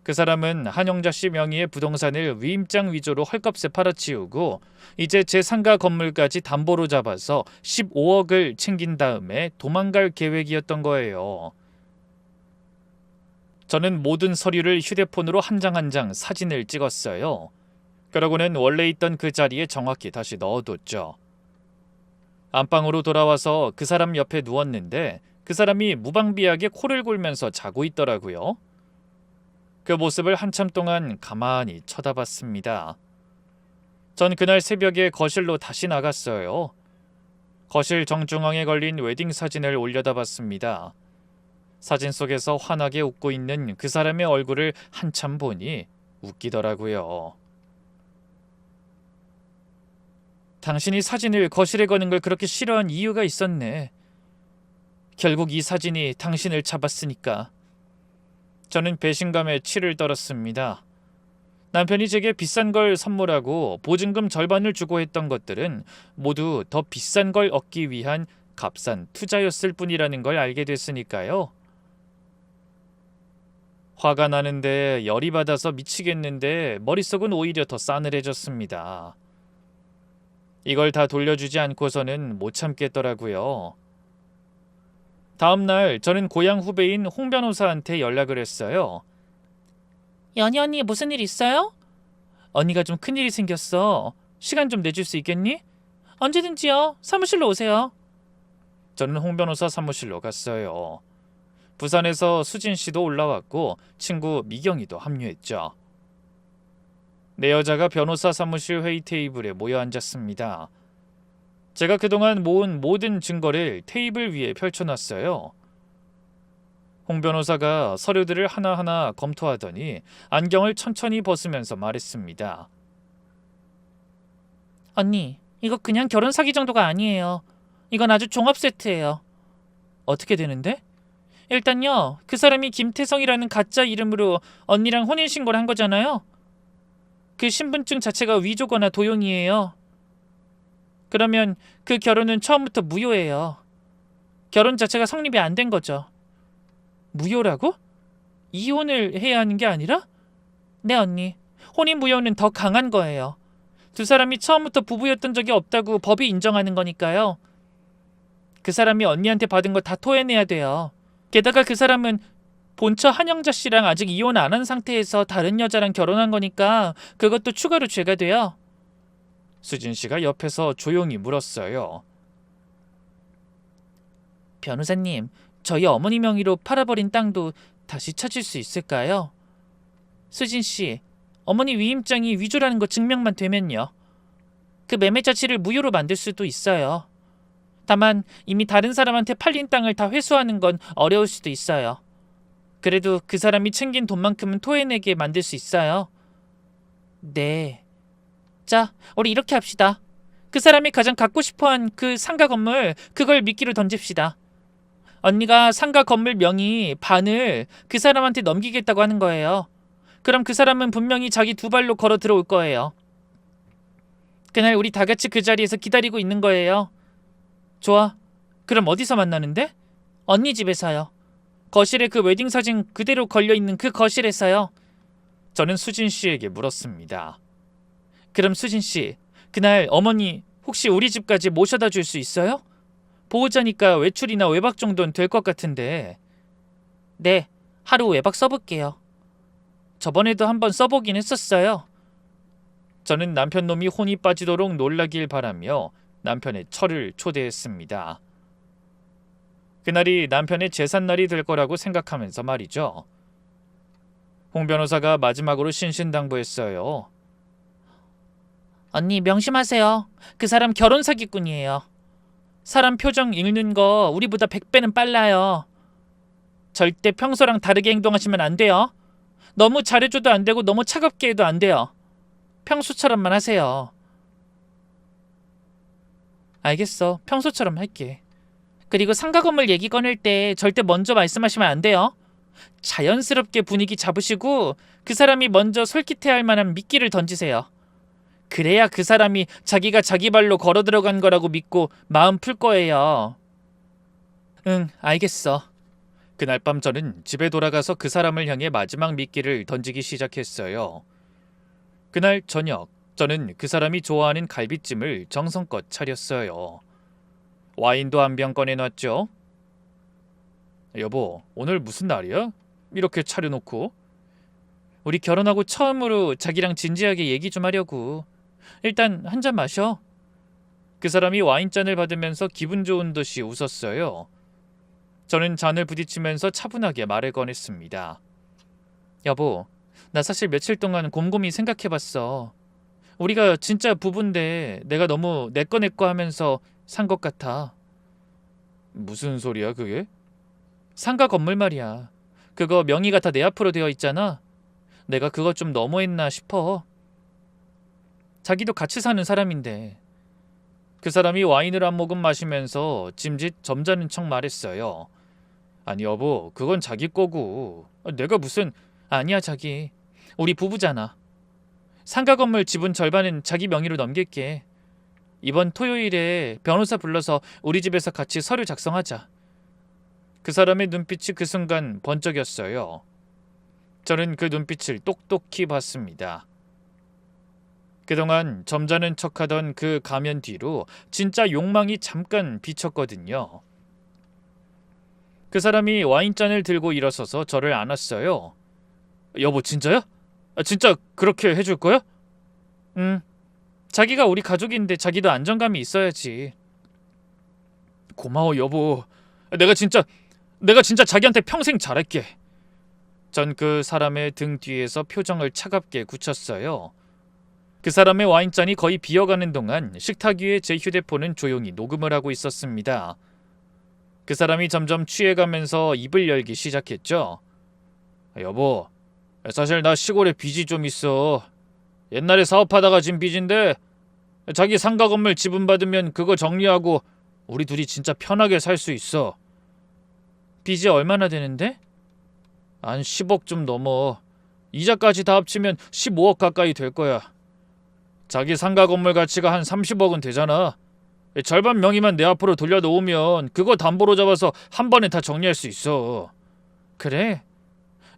Speaker 1: 그 사람은 한영자 씨 명의의 부동산을 위임장 위조로 헐값에 팔아치우고 이제 제 상가 건물까지 담보로 잡아서 15억을 챙긴 다음에 도망갈 계획이었던 거예요. 저는 모든 서류를 휴대폰으로 한 장 한 장 사진을 찍었어요. 그러고는 원래 있던 그 자리에 정확히 다시 넣어뒀죠. 안방으로 돌아와서 그 사람 옆에 누웠는데 그 사람이 무방비하게 코를 골면서 자고 있더라고요. 그 모습을 한참 동안 가만히 쳐다봤습니다. 전 그날 새벽에 거실로 다시 나갔어요. 거실 정중앙에 걸린 웨딩 사진을 올려다 봤습니다. 사진 속에서 환하게 웃고 있는 그 사람의 얼굴을 한참 보니 웃기더라고요. 당신이 사진을 거실에 거는 걸 그렇게 싫어한 이유가 있었네. 결국 이 사진이 당신을 잡았으니까. 저는 배신감에 치를 떨었습니다. 남편이 제게 비싼 걸 선물하고 보증금 절반을 주고 했던 것들은 모두 더 비싼 걸 얻기 위한 값싼 투자였을 뿐이라는 걸 알게 됐으니까요. 화가 나는데 열이 받아서 미치겠는데 머릿속은 오히려 더 싸늘해졌습니다. 이걸 다 돌려주지 않고서는 못 참겠더라고요. 다음 날 저는 고향 후배인 홍 변호사한테 연락을 했어요. 연희 언니 무슨 일 있어요? 언니가 좀 큰일이 생겼어. 시간 좀 내줄 수 있겠니? 언제든지요. 사무실로 오세요. 저는 홍 변호사 사무실로 갔어요. 부산에서 수진 씨도 올라왔고 친구 미경이도 합류했죠. 내 여자가 변호사 사무실 회의 테이블에 모여 앉았습니다. 제가 그동안 모은 모든 증거를 테이블 위에 펼쳐놨어요. 홍 변호사가 서류들을 하나하나 검토하더니 안경을 천천히 벗으면서 말했습니다. 언니, 이거 그냥 결혼 사기 정도가 아니에요. 이건 아주 종합 세트예요. 어떻게 되는데? 일단요, 그 사람이 김태성이라는 가짜 이름으로 언니랑 혼인신고를 한 거잖아요. 그 신분증 자체가 위조거나 도용이에요. 그러면 그 결혼은 처음부터 무효예요. 결혼 자체가 성립이 안 된 거죠. 무효라고? 이혼을 해야 하는 게 아니라? 네 언니, 혼인 무효는 더 강한 거예요. 두 사람이 처음부터 부부였던 적이 없다고 법이 인정하는 거니까요. 그 사람이 언니한테 받은 거 다 토해내야 돼요. 게다가 그 사람은 본처 한영자 씨랑 아직 이혼 안 한 상태에서 다른 여자랑 결혼한 거니까 그것도 추가로 죄가 돼요. 수진 씨가 옆에서 조용히 물었어요. 변호사님, 저희 어머니 명의로 팔아버린 땅도 다시 찾을 수 있을까요? 수진 씨, 어머니 위임장이 위조라는 거 증명만 되면요. 그 매매 자체를 무효로 만들 수도 있어요. 다만 이미 다른 사람한테 팔린 땅을 다 회수하는 건 어려울 수도 있어요. 그래도 그 사람이 챙긴 돈만큼은 토해내게 만들 수 있어요. 네. 자, 우리 이렇게 합시다. 그 사람이 가장 갖고 싶어한 그 상가 건물, 그걸 미끼로 던집시다. 언니가 상가 건물 명의 반을 그 사람한테 넘기겠다고 하는 거예요. 그럼 그 사람은 분명히 자기 두 발로 걸어 들어올 거예요. 그날 우리 다 같이 그 자리에서 기다리고 있는 거예요. 좋아. 그럼 어디서 만나는데? 언니 집에서요. 거실에 그 웨딩 사진 그대로 걸려있는 그 거실에서요. 저는 수진 씨에게 물었습니다. 그럼 수진 씨, 그날 어머니 혹시 우리 집까지 모셔다 줄 수 있어요? 보호자니까 외출이나 외박 정도는 될 것 같은데. 네, 하루 외박 써볼게요. 저번에도 한번 써보긴 했었어요. 저는 남편 놈이 혼이 빠지도록 놀라길 바라며 남편의 철을 초대했습니다. 그날이 남편의 제삿날이 될 거라고 생각하면서 말이죠. 홍 변호사가 마지막으로 신신당부했어요. 언니 명심하세요. 그 사람 결혼 사기꾼이에요. 사람 표정 읽는 거 우리보다 100배는 빨라요. 절대 평소랑 다르게 행동하시면 안 돼요. 너무 잘해줘도 안 되고 너무 차갑게 해도 안 돼요. 평소처럼만 하세요. 알겠어. 평소처럼 할게. 그리고 상가 건물 얘기 꺼낼 때 절대 먼저 말씀하시면 안 돼요. 자연스럽게 분위기 잡으시고 그 사람이 먼저 솔깃해할 만한 미끼를 던지세요. 그래야 그 사람이 자기가 자기 발로 걸어 들어간 거라고 믿고 마음 풀 거예요. 응, 알겠어. 그날 밤 저는 집에 돌아가서 그 사람을 향해 마지막 미끼를 던지기 시작했어요. 그날 저녁, 저는 그 사람이 좋아하는 갈비찜을 정성껏 차렸어요. 와인도 한 병 꺼내놨죠. 여보, 오늘 무슨 날이야? 이렇게 차려놓고. 우리 결혼하고 처음으로 자기랑 진지하게 얘기 좀 하려고. 일단 한 잔 마셔. 그 사람이 와인잔을 받으면서 기분 좋은 듯이 웃었어요. 저는 잔을 부딪히면서 차분하게 말을 꺼냈습니다. 여보, 나 사실 며칠 동안 곰곰이 생각해봤어. 우리가 진짜 부부인데 내가 너무 내꺼 하면서 산 것 같아. 무슨 소리야 그게? 상가 건물 말이야. 그거 명의가 다 내 앞으로 되어 있잖아. 내가 그거 좀 너무했나 싶어. 자기도 같이 사는 사람인데. 그 사람이 와인을 한 모금 마시면서 짐짓 점잖은 척 말했어요. 아니 여보, 그건 자기 거고. 내가 무슨... 아니야 자기. 우리 부부잖아. 상가 건물 지분 절반은 자기 명의로 넘길게. 이번 토요일에 변호사 불러서 우리 집에서 같이 서류 작성하자. 그 사람의 눈빛이 그 순간 번쩍였어요. 저는 그 눈빛을 똑똑히 봤습니다. 그동안 점잖은 척하던 그 가면 뒤로 진짜 욕망이 잠깐 비쳤거든요. 그 사람이 와인잔을 들고 일어서서 저를 안았어요. 여보 진짜야? 진짜 그렇게 해줄 거야? 응. 자기가 우리 가족인데 자기도 안정감이 있어야지. 고마워 여보. 내가 진짜 자기한테 평생 잘할게. 전 그 사람의 등 뒤에서 표정을 차갑게 굳혔어요. 그 사람의 와인잔이 거의 비어가는 동안 식탁 위에 제 휴대폰은 조용히 녹음을 하고 있었습니다. 그 사람이 점점 취해가면서 입을 열기 시작했죠. 여보, 사실 나 시골에 빚이 좀 있어. 옛날에 사업하다가 진 빚인데 자기 상가 건물 지분 받으면 그거 정리하고 우리 둘이 진짜 편하게 살 수 있어. 빚이 얼마나 되는데? 한 10억 좀 넘어. 이자까지 다 합치면 15억 가까이 될 거야. 자기 상가 건물 가치가 한 30억은 되잖아. 절반 명의만 내 앞으로 돌려놓으면 그거 담보로 잡아서 한 번에 다 정리할 수 있어. 그래?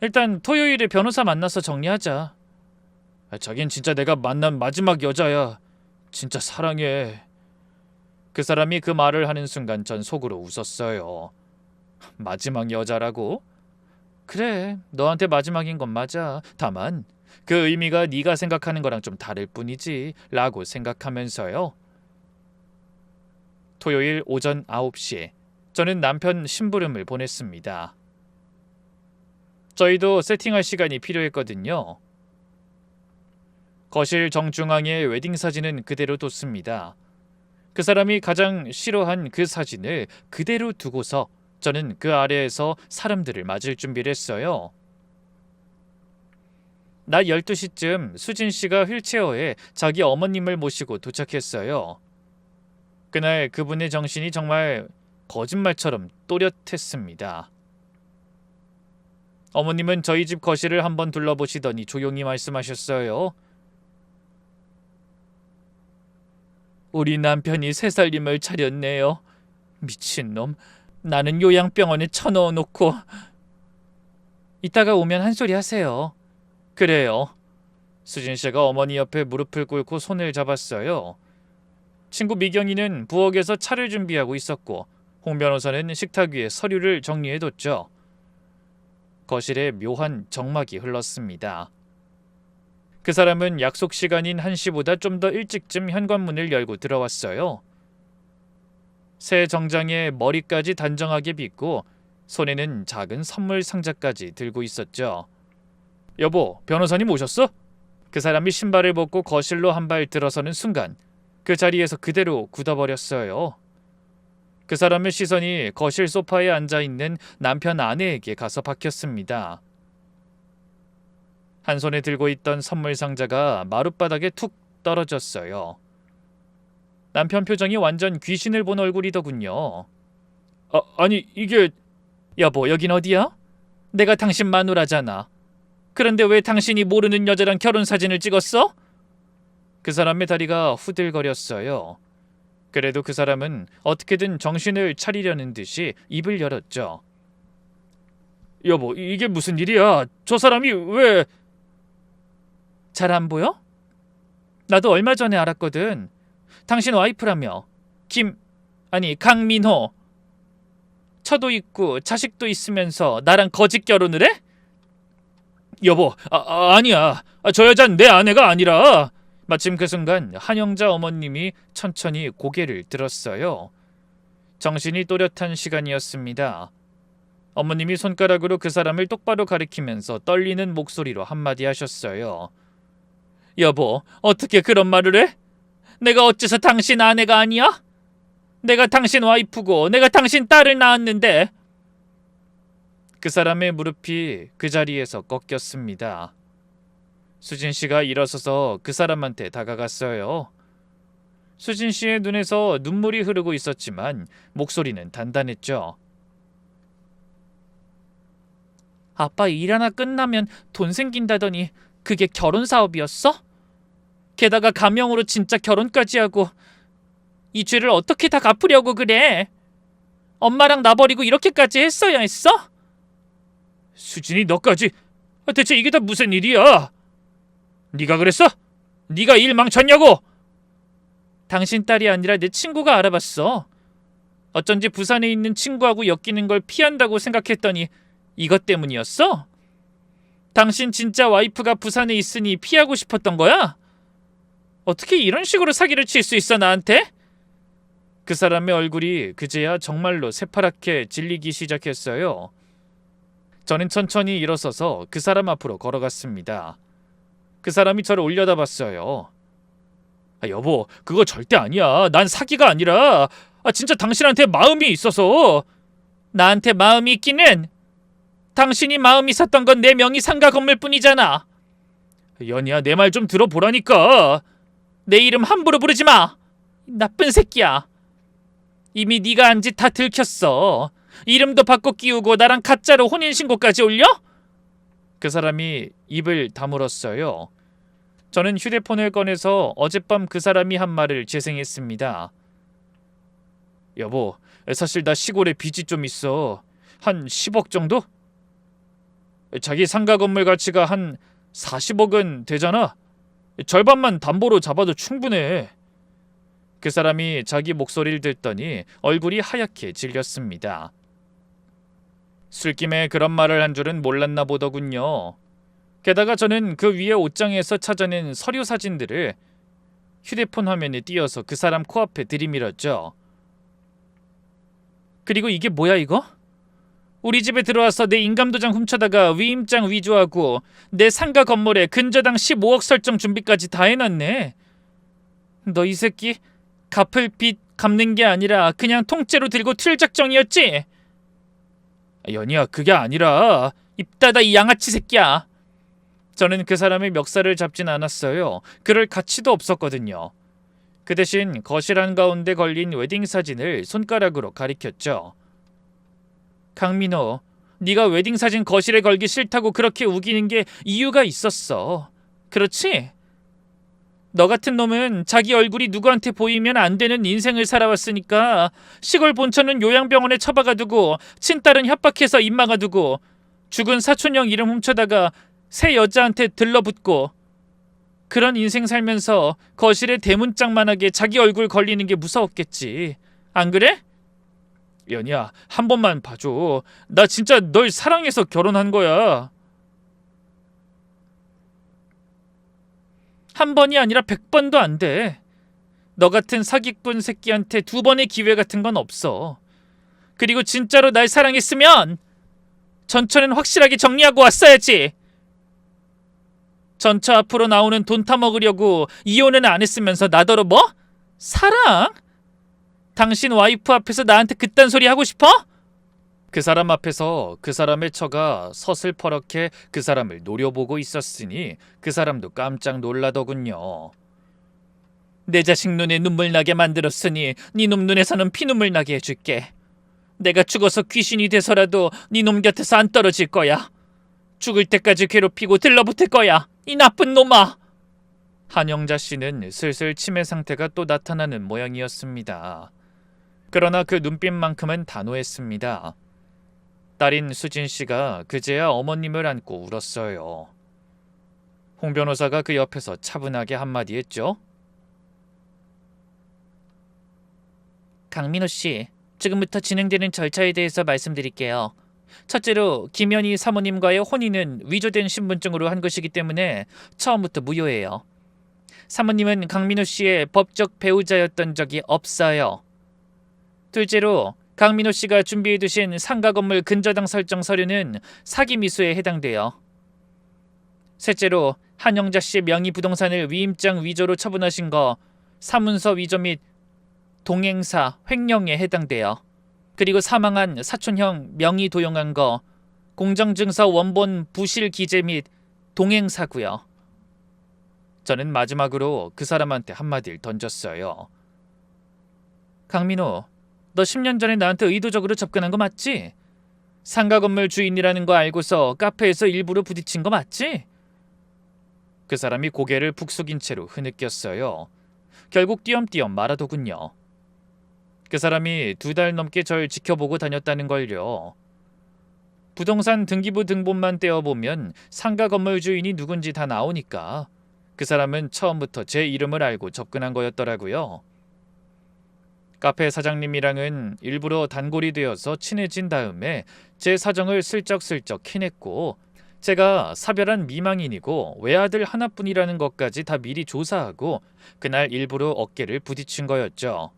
Speaker 1: 일단 토요일에 변호사 만나서 정리하자. 자긴 진짜 내가 만난 마지막 여자야. 진짜 사랑해. 그 사람이 그 말을 하는 순간 전 속으로 웃었어요. 마지막 여자라고? 그래, 너한테 마지막인 건 맞아. 다만 그 의미가 네가 생각하는 거랑 좀 다를 뿐이지 라고 생각하면서요. 토요일 오전 9시 저는 남편 심부름을 보냈습니다. 저희도 세팅할 시간이 필요했거든요. 거실 정중앙에 웨딩 사진은 그대로 뒀습니다. 그 사람이 가장 싫어한 그 사진을 그대로 두고서 저는 그 아래에서 사람들을 맞을 준비를 했어요. 낮 12시쯤 수진 씨가 휠체어에 자기 어머님을 모시고 도착했어요. 그날 그분의 정신이 정말 거짓말처럼 또렷했습니다. 어머님은 저희 집 거실을 한번 둘러보시더니 조용히 말씀하셨어요. 우리 남편이 새살림을 차렸네요. 미친놈. 나는 요양병원에 쳐넣어놓고. 이따가 오면 한 소리 하세요. 그래요. 수진 씨가 어머니 옆에 무릎을 꿇고 손을 잡았어요. 친구 미경이는 부엌에서 차를 준비하고 있었고 홍 변호사는 식탁 위에 서류를 정리해뒀죠. 거실에 묘한 정막이 흘렀습니다. 그 사람은 약속 시간인 1시보다 좀 더 일찍쯤 현관문을 열고 들어왔어요. 새 정장에 머리까지 단정하게 빗고 손에는 작은 선물 상자까지 들고 있었죠. 여보, 변호사님 오셨어? 그 사람이 신발을 벗고 거실로 한 발 들어서는 순간 그 자리에서 그대로 굳어버렸어요. 그 사람의 시선이 거실 소파에 앉아있는 남편 아내에게 가서 박혔습니다. 한 손에 들고 있던 선물 상자가 마룻바닥에 툭 떨어졌어요. 남편 표정이 완전 귀신을 본 얼굴이더군요. 아니 이게... 여보, 여긴 어디야? 내가 당신 마누라잖아. 그런데 왜 당신이 모르는 여자랑 결혼사진을 찍었어? 그 사람의 다리가 후들거렸어요. 그래도 그 사람은 어떻게든 정신을 차리려는 듯이 입을 열었죠. 여보, 이게 무슨 일이야? 저 사람이 왜... 잘 안 보여? 나도 얼마 전에 알았거든. 당신 와이프라며. 강민호. 처도 있고 자식도 있으면서 나랑 거짓 결혼을 해? 여보, 아니야. 저 여잔 내 아내가 아니라... 마침 그 순간 한영자 어머님이 천천히 고개를 들었어요. 정신이 또렷한 시간이었습니다. 어머님이 손가락으로 그 사람을 똑바로 가리키면서 떨리는 목소리로 한마디 하셨어요. 여보, 어떻게 그런 말을 해? 내가 어째서 당신 아내가 아니야? 내가 당신 와이프고 내가 당신 딸을 낳았는데. 그 사람의 무릎이 그 자리에서 꺾였습니다. 수진 씨가 일어서서 그 사람한테 다가갔어요. 수진 씨의 눈에서 눈물이 흐르고 있었지만 목소리는 단단했죠. 아빠 일 하나 끝나면 돈 생긴다더니 그게 결혼 사업이었어? 게다가 가명으로 진짜 결혼까지 하고. 이 죄를 어떻게 다 갚으려고 그래? 엄마랑 나 버리고 이렇게까지 했어야 했어? 수진이 너까지... 대체 이게 다 무슨 일이야? 네가 그랬어? 네가 일 망쳤냐고? 당신 딸이 아니라 내 친구가 알아봤어. 어쩐지 부산에 있는 친구하고 엮이는 걸 피한다고 생각했더니 이것 때문이었어? 당신 진짜 와이프가 부산에 있으니 피하고 싶었던 거야? 어떻게 이런 식으로 사기를 칠 수 있어 나한테? 그 사람의 얼굴이 그제야 정말로 새파랗게 질리기 시작했어요. 저는 천천히 일어서서 그 사람 앞으로 걸어갔습니다. 그 사람이 저를 올려다봤어요. 여보, 그거 절대 아니야. 난 사기가 아니라 진짜 당신한테 마음이 있어서. 나한테 마음이 있기는. 당신이 마음이 있었던 건 내 명의 상가 건물뿐이잖아. 연희야, 내 말 좀 들어보라니까. 내 이름 함부로 부르지 마. 나쁜 새끼야. 이미 네가 한 짓 다 들켰어. 이름도 바꿔 끼우고 나랑 가짜로 혼인신고까지 올려? 그 사람이 입을 다물었어요. 저는 휴대폰을 꺼내서 어젯밤 그 사람이 한 말을 재생했습니다. 여보, 사실 나 시골에 빚이 좀 있어. 한 10억 정도? 자기 상가 건물 가치가 한 40억은 되잖아. 절반만 담보로 잡아도 충분해. 그 사람이 자기 목소리를 듣더니 얼굴이 하얗게 질렸습니다. 술김에 그런 말을 한 줄은 몰랐나 보더군요. 게다가 저는 그 위에 옷장에서 찾아낸 서류 사진들을 휴대폰 화면에 띄어서 그 사람 코앞에 들이밀었죠. 그리고 이게 뭐야 이거? 우리 집에 들어와서 내 인감도장 훔쳐다가 위임장 위조하고 내 상가 건물에 근저당 15억 설정 준비까지 다 해놨네. 너 이 새끼 갚을 빚 갚는 게 아니라 그냥 통째로 들고 튈 작정이었지? 연희야, 그게 아니라 입 닫아 이 양아치 새끼야. 저는 그 사람의 멱살을 잡진 않았어요. 그럴 가치도 없었거든요. 그 대신 거실 한가운데 걸린 웨딩 사진을 손가락으로 가리켰죠. 강민호, 네가 웨딩 사진 거실에 걸기 싫다고 그렇게 우기는 게 이유가 있었어. 그렇지? 너 같은 놈은 자기 얼굴이 누구한테 보이면 안 되는 인생을 살아왔으니까 시골 본처는 요양병원에 처박아두고 친딸은 협박해서 입 막아두고 죽은 사촌형 이름 훔쳐다가 새 여자한테 들러붙고 그런 인생 살면서 거실에 대문짝만하게 자기 얼굴 걸리는 게 무서웠겠지. 안 그래? 연희야, 한 번만 봐줘. 나 진짜 널 사랑해서 결혼한 거야. 한 번이 아니라 100번도 안 돼. 너 같은 사기꾼 새끼한테 2번의 기회 같은 건 없어. 그리고 진짜로 날 사랑했으면 전처는 확실하게 정리하고 왔어야지. 전처 앞으로 나오는 돈 타먹으려고 이혼은 안 했으면서 나더러 뭐? 사랑? 당신 와이프 앞에서 나한테 그딴 소리 하고 싶어? 그 사람 앞에서 그 사람의 처가 서슬퍼렇게 그 사람을 노려보고 있었으니 그 사람도 깜짝 놀라더군요. 내 자식 눈에 눈물 나게 만들었으니 네 놈 눈에서는 피눈물 나게 해줄게. 내가 죽어서 귀신이 돼서라도 네 놈 곁에서 안 떨어질 거야. 죽을 때까지 괴롭히고 들러붙을 거야. 이 나쁜 놈아. 한영자 씨는 슬슬 치매 상태가 또 나타나는 모양이었습니다. 그러나 그 눈빛만큼은 단호했습니다. 딸인 수진 씨가 그제야 어머님을 안고 울었어요. 홍 변호사가 그 옆에서 차분하게 한마디 했죠. 강민호 씨, 지금부터 진행되는 절차에 대해서 말씀드릴게요. 첫째로 김연희 사모님과의 혼인은 위조된 신분증으로 한 것이기 때문에 처음부터 무효예요. 사모님은 강민호 씨의 법적 배우자였던 적이 없어요. 둘째로 강민호 씨가 준비해두신 상가 건물 근저당 설정 서류는 사기 미수에 해당돼요. 셋째로 한영자 씨의 명의 부동산을 위임장 위조로 처분하신 거 사문서 위조 및 동행사 횡령에 해당돼요. 그리고 사망한 사촌형 명의 도용한 거 공정증서 원본 부실 기재 및 동행사고요. 저는 마지막으로 그 사람한테 한마디를 던졌어요. 강민호, 너 10년 전에 나한테 의도적으로 접근한 거 맞지? 상가 건물 주인이라는 거 알고서 카페에서 일부러 부딪힌 거 맞지? 그 사람이 고개를 푹 숙인 채로 흐느꼈어요. 결국 띄엄띄엄 말하더군요. 그 사람이 2달 넘게 절 지켜보고 다녔다는 걸요. 부동산 등기부 등본만 떼어보면 상가 건물 주인이 누군지 다 나오니까 그 사람은 처음부터 제 이름을 알고 접근한 거였더라고요. 카페 사장님이랑은 일부러 단골이 되어서 친해진 다음에 제 사정을 슬쩍슬쩍 캐냈고 제가 사별한 미망인이고 외아들 하나뿐이라는 것까지 다 미리 조사하고 그날 일부러 어깨를 부딪힌 거였죠.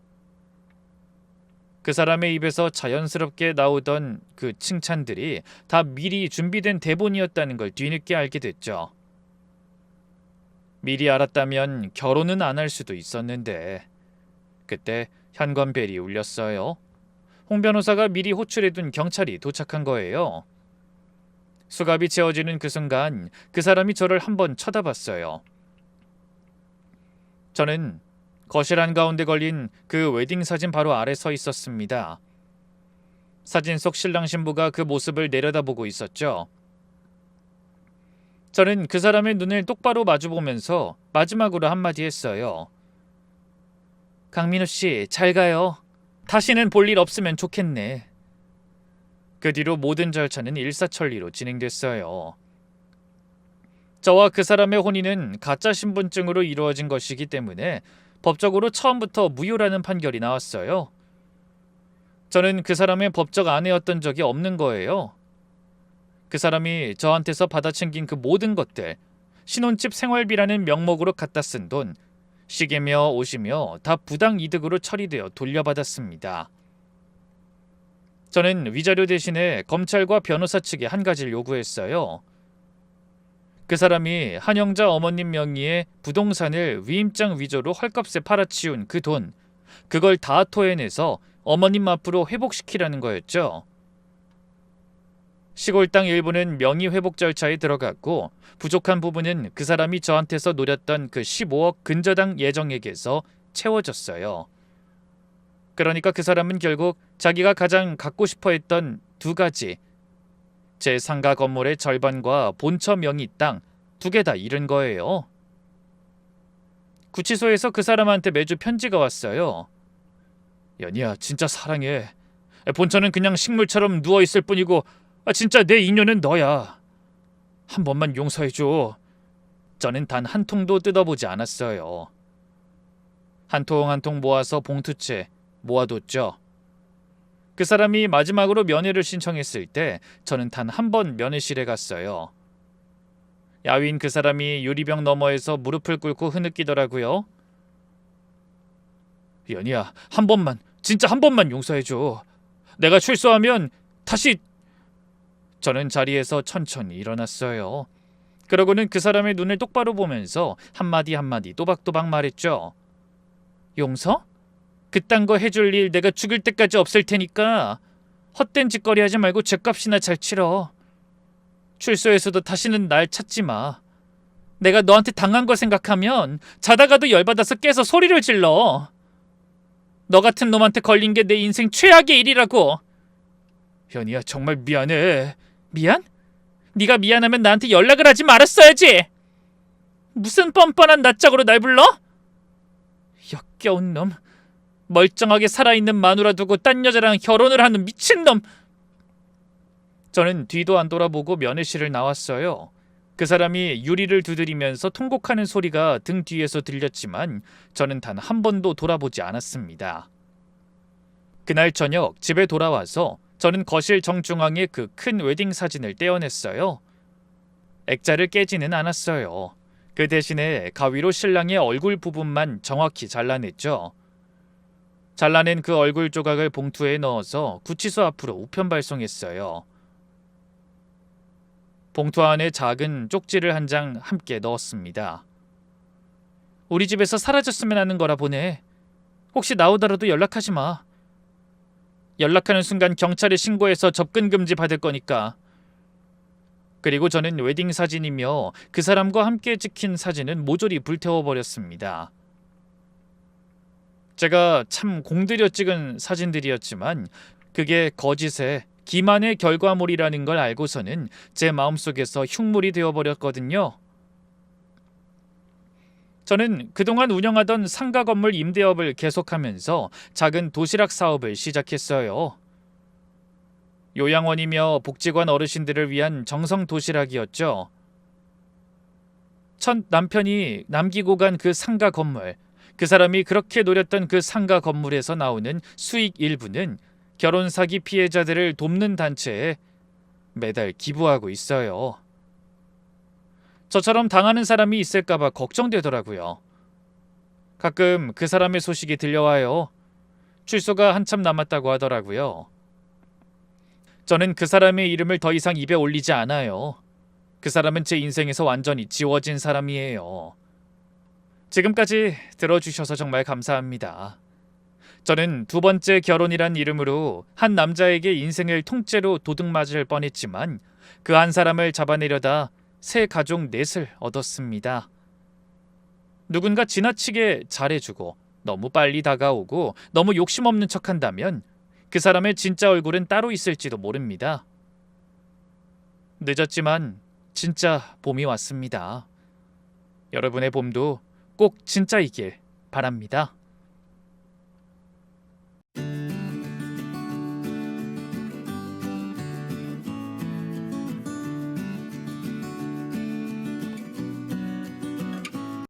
Speaker 1: 그 사람의 입에서 자연스럽게 나오던 그 칭찬들이 다 미리 준비된 대본이었다는 걸 뒤늦게 알게 됐죠. 미리 알았다면 결혼은 안 할 수도 있었는데 그때 현관벨이 울렸어요. 홍 변호사가 미리 호출해둔 경찰이 도착한 거예요. 수갑이 채워지는 그 순간 그 사람이 저를 한번 쳐다봤어요. 저는 거실 한가운데 걸린 그 웨딩 사진 바로 아래 서 있었습니다. 사진 속 신랑 신부가 그 모습을 내려다보고 있었죠. 저는 그 사람의 눈을 똑바로 마주보면서 마지막으로 한마디 했어요. 강민호 씨, 잘 가요. 다시는 볼 일 없으면 좋겠네. 그 뒤로 모든 절차는 일사천리로 진행됐어요. 저와 그 사람의 혼인은 가짜 신분증으로 이루어진 것이기 때문에 법적으로 처음부터 무효라는 판결이 나왔어요. 저는 그 사람의 법적 아내였던 적이 없는 거예요. 그 사람이 저한테서 받아챙긴 그 모든 것들, 신혼집 생활비라는 명목으로 갖다 쓴 돈, 시계며 옷이며 다 부당 이득으로 처리되어 돌려받았습니다. 저는 위자료 대신에 검찰과 변호사 측에 한 가지를 요구했어요. 그 사람이 한영자 어머님 명의의 부동산을 위임장 위조로 헐값에 팔아치운 그 돈, 그걸 다 토해내서 어머님 앞으로 회복시키라는 거였죠. 시골 땅 일부는 명의 회복 절차에 들어갔고 부족한 부분은 그 사람이 저한테서 노렸던 그 15억 근저당 예정액에서 채워졌어요. 그러니까 그 사람은 결국 자기가 가장 갖고 싶어 했던 두 가지, 제 상가 건물의 절반과 본처 명의 땅 두 개 다 잃은 거예요. 구치소에서 그 사람한테 매주 편지가 왔어요. 연희야, 진짜 사랑해. 본처는 그냥 식물처럼 누워있을 뿐이고 진짜 내 인연은 너야. 한 번만 용서해줘. 저는 단 한 통도 뜯어보지 않았어요. 한 통 한 통 모아서 봉투채 모아뒀죠. 그 사람이 마지막으로 면회를 신청했을 때 저는 단 한 번 면회실에 갔어요. 야윈 그 사람이 유리병 너머에서 무릎을 꿇고 흐느끼더라고요. 연희야, 한 번만, 진짜 한 번만 용서해줘. 내가 출소하면 다시... 저는 자리에서 천천히 일어났어요. 그러고는 그 사람의 눈을 똑바로 보면서 한마디 한마디 또박또박 말했죠. 용서? 그딴 거 해줄 일 내가 죽을 때까지 없을 테니까 헛된 짓거리 하지 말고 죗값이나 잘 치러. 출소에서도 다시는 날 찾지 마. 내가 너한테 당한 거 생각하면 자다가도 열받아서 깨서 소리를 질러. 너 같은 놈한테 걸린 게 내 인생 최악의 일이라고. 현이야, 정말 미안해. 미안? 네가 미안하면 나한테 연락을 하지 말았어야지. 무슨 뻔뻔한 낯짝으로 날 불러? 역겨운 놈. 멀쩡하게 살아있는 마누라 두고 딴 여자랑 결혼을 하는 미친놈. 저는 뒤도 안 돌아보고 면회실을 나왔어요. 그 사람이 유리를 두드리면서 통곡하는 소리가 등 뒤에서 들렸지만 저는 단 한 번도 돌아보지 않았습니다. 그날 저녁 집에 돌아와서 저는 거실 정중앙에 그 큰 웨딩 사진을 떼어냈어요. 액자를 깨지는 않았어요. 그 대신에 가위로 신랑의 얼굴 부분만 정확히 잘라냈죠. 잘라낸 그 얼굴 조각을 봉투에 넣어서 구치소 앞으로 우편 발송했어요. 봉투 안에 작은 쪽지를 한 장 함께 넣었습니다. 우리 집에서 사라졌으면 하는 거라 보내. 혹시 나오더라도 연락하지 마. 연락하는 순간 경찰에 신고해서 접근 금지 받을 거니까. 그리고 저는 웨딩 사진이며 그 사람과 함께 찍힌 사진은 모조리 불태워버렸습니다. 제가 참 공들여 찍은 사진들이었지만 그게 거짓의 기만의 결과물이라는 걸 알고서는 제 마음속에서 흉물이 되어버렸거든요. 저는 그동안 운영하던 상가 건물 임대업을 계속하면서 작은 도시락 사업을 시작했어요. 요양원이며 복지관 어르신들을 위한 정성 도시락이었죠. 첫 남편이 남기고 간 그 상가 건물, 그 사람이 그렇게 노렸던 그 상가 건물에서 나오는 수익 일부는 결혼 사기 피해자들을 돕는 단체에 매달 기부하고 있어요. 저처럼 당하는 사람이 있을까봐 걱정되더라고요. 가끔 그 사람의 소식이 들려와요. 출소가 한참 남았다고 하더라고요. 저는 그 사람의 이름을 더 이상 입에 올리지 않아요. 그 사람은 제 인생에서 완전히 지워진 사람이에요. 지금까지 들어주셔서 정말 감사합니다. 저는 두 번째 결혼이란 이름으로 한 남자에게 인생을 통째로 도둑맞을 뻔했지만 그 한 사람을 잡아내려다 새 가족 넷을 얻었습니다. 누군가 지나치게 잘해주고 너무 빨리 다가오고 너무 욕심 없는 척한다면 그 사람의 진짜 얼굴은 따로 있을지도 모릅니다. 늦었지만 진짜 봄이 왔습니다. 여러분의 봄도 꼭 진짜이길 바랍니다.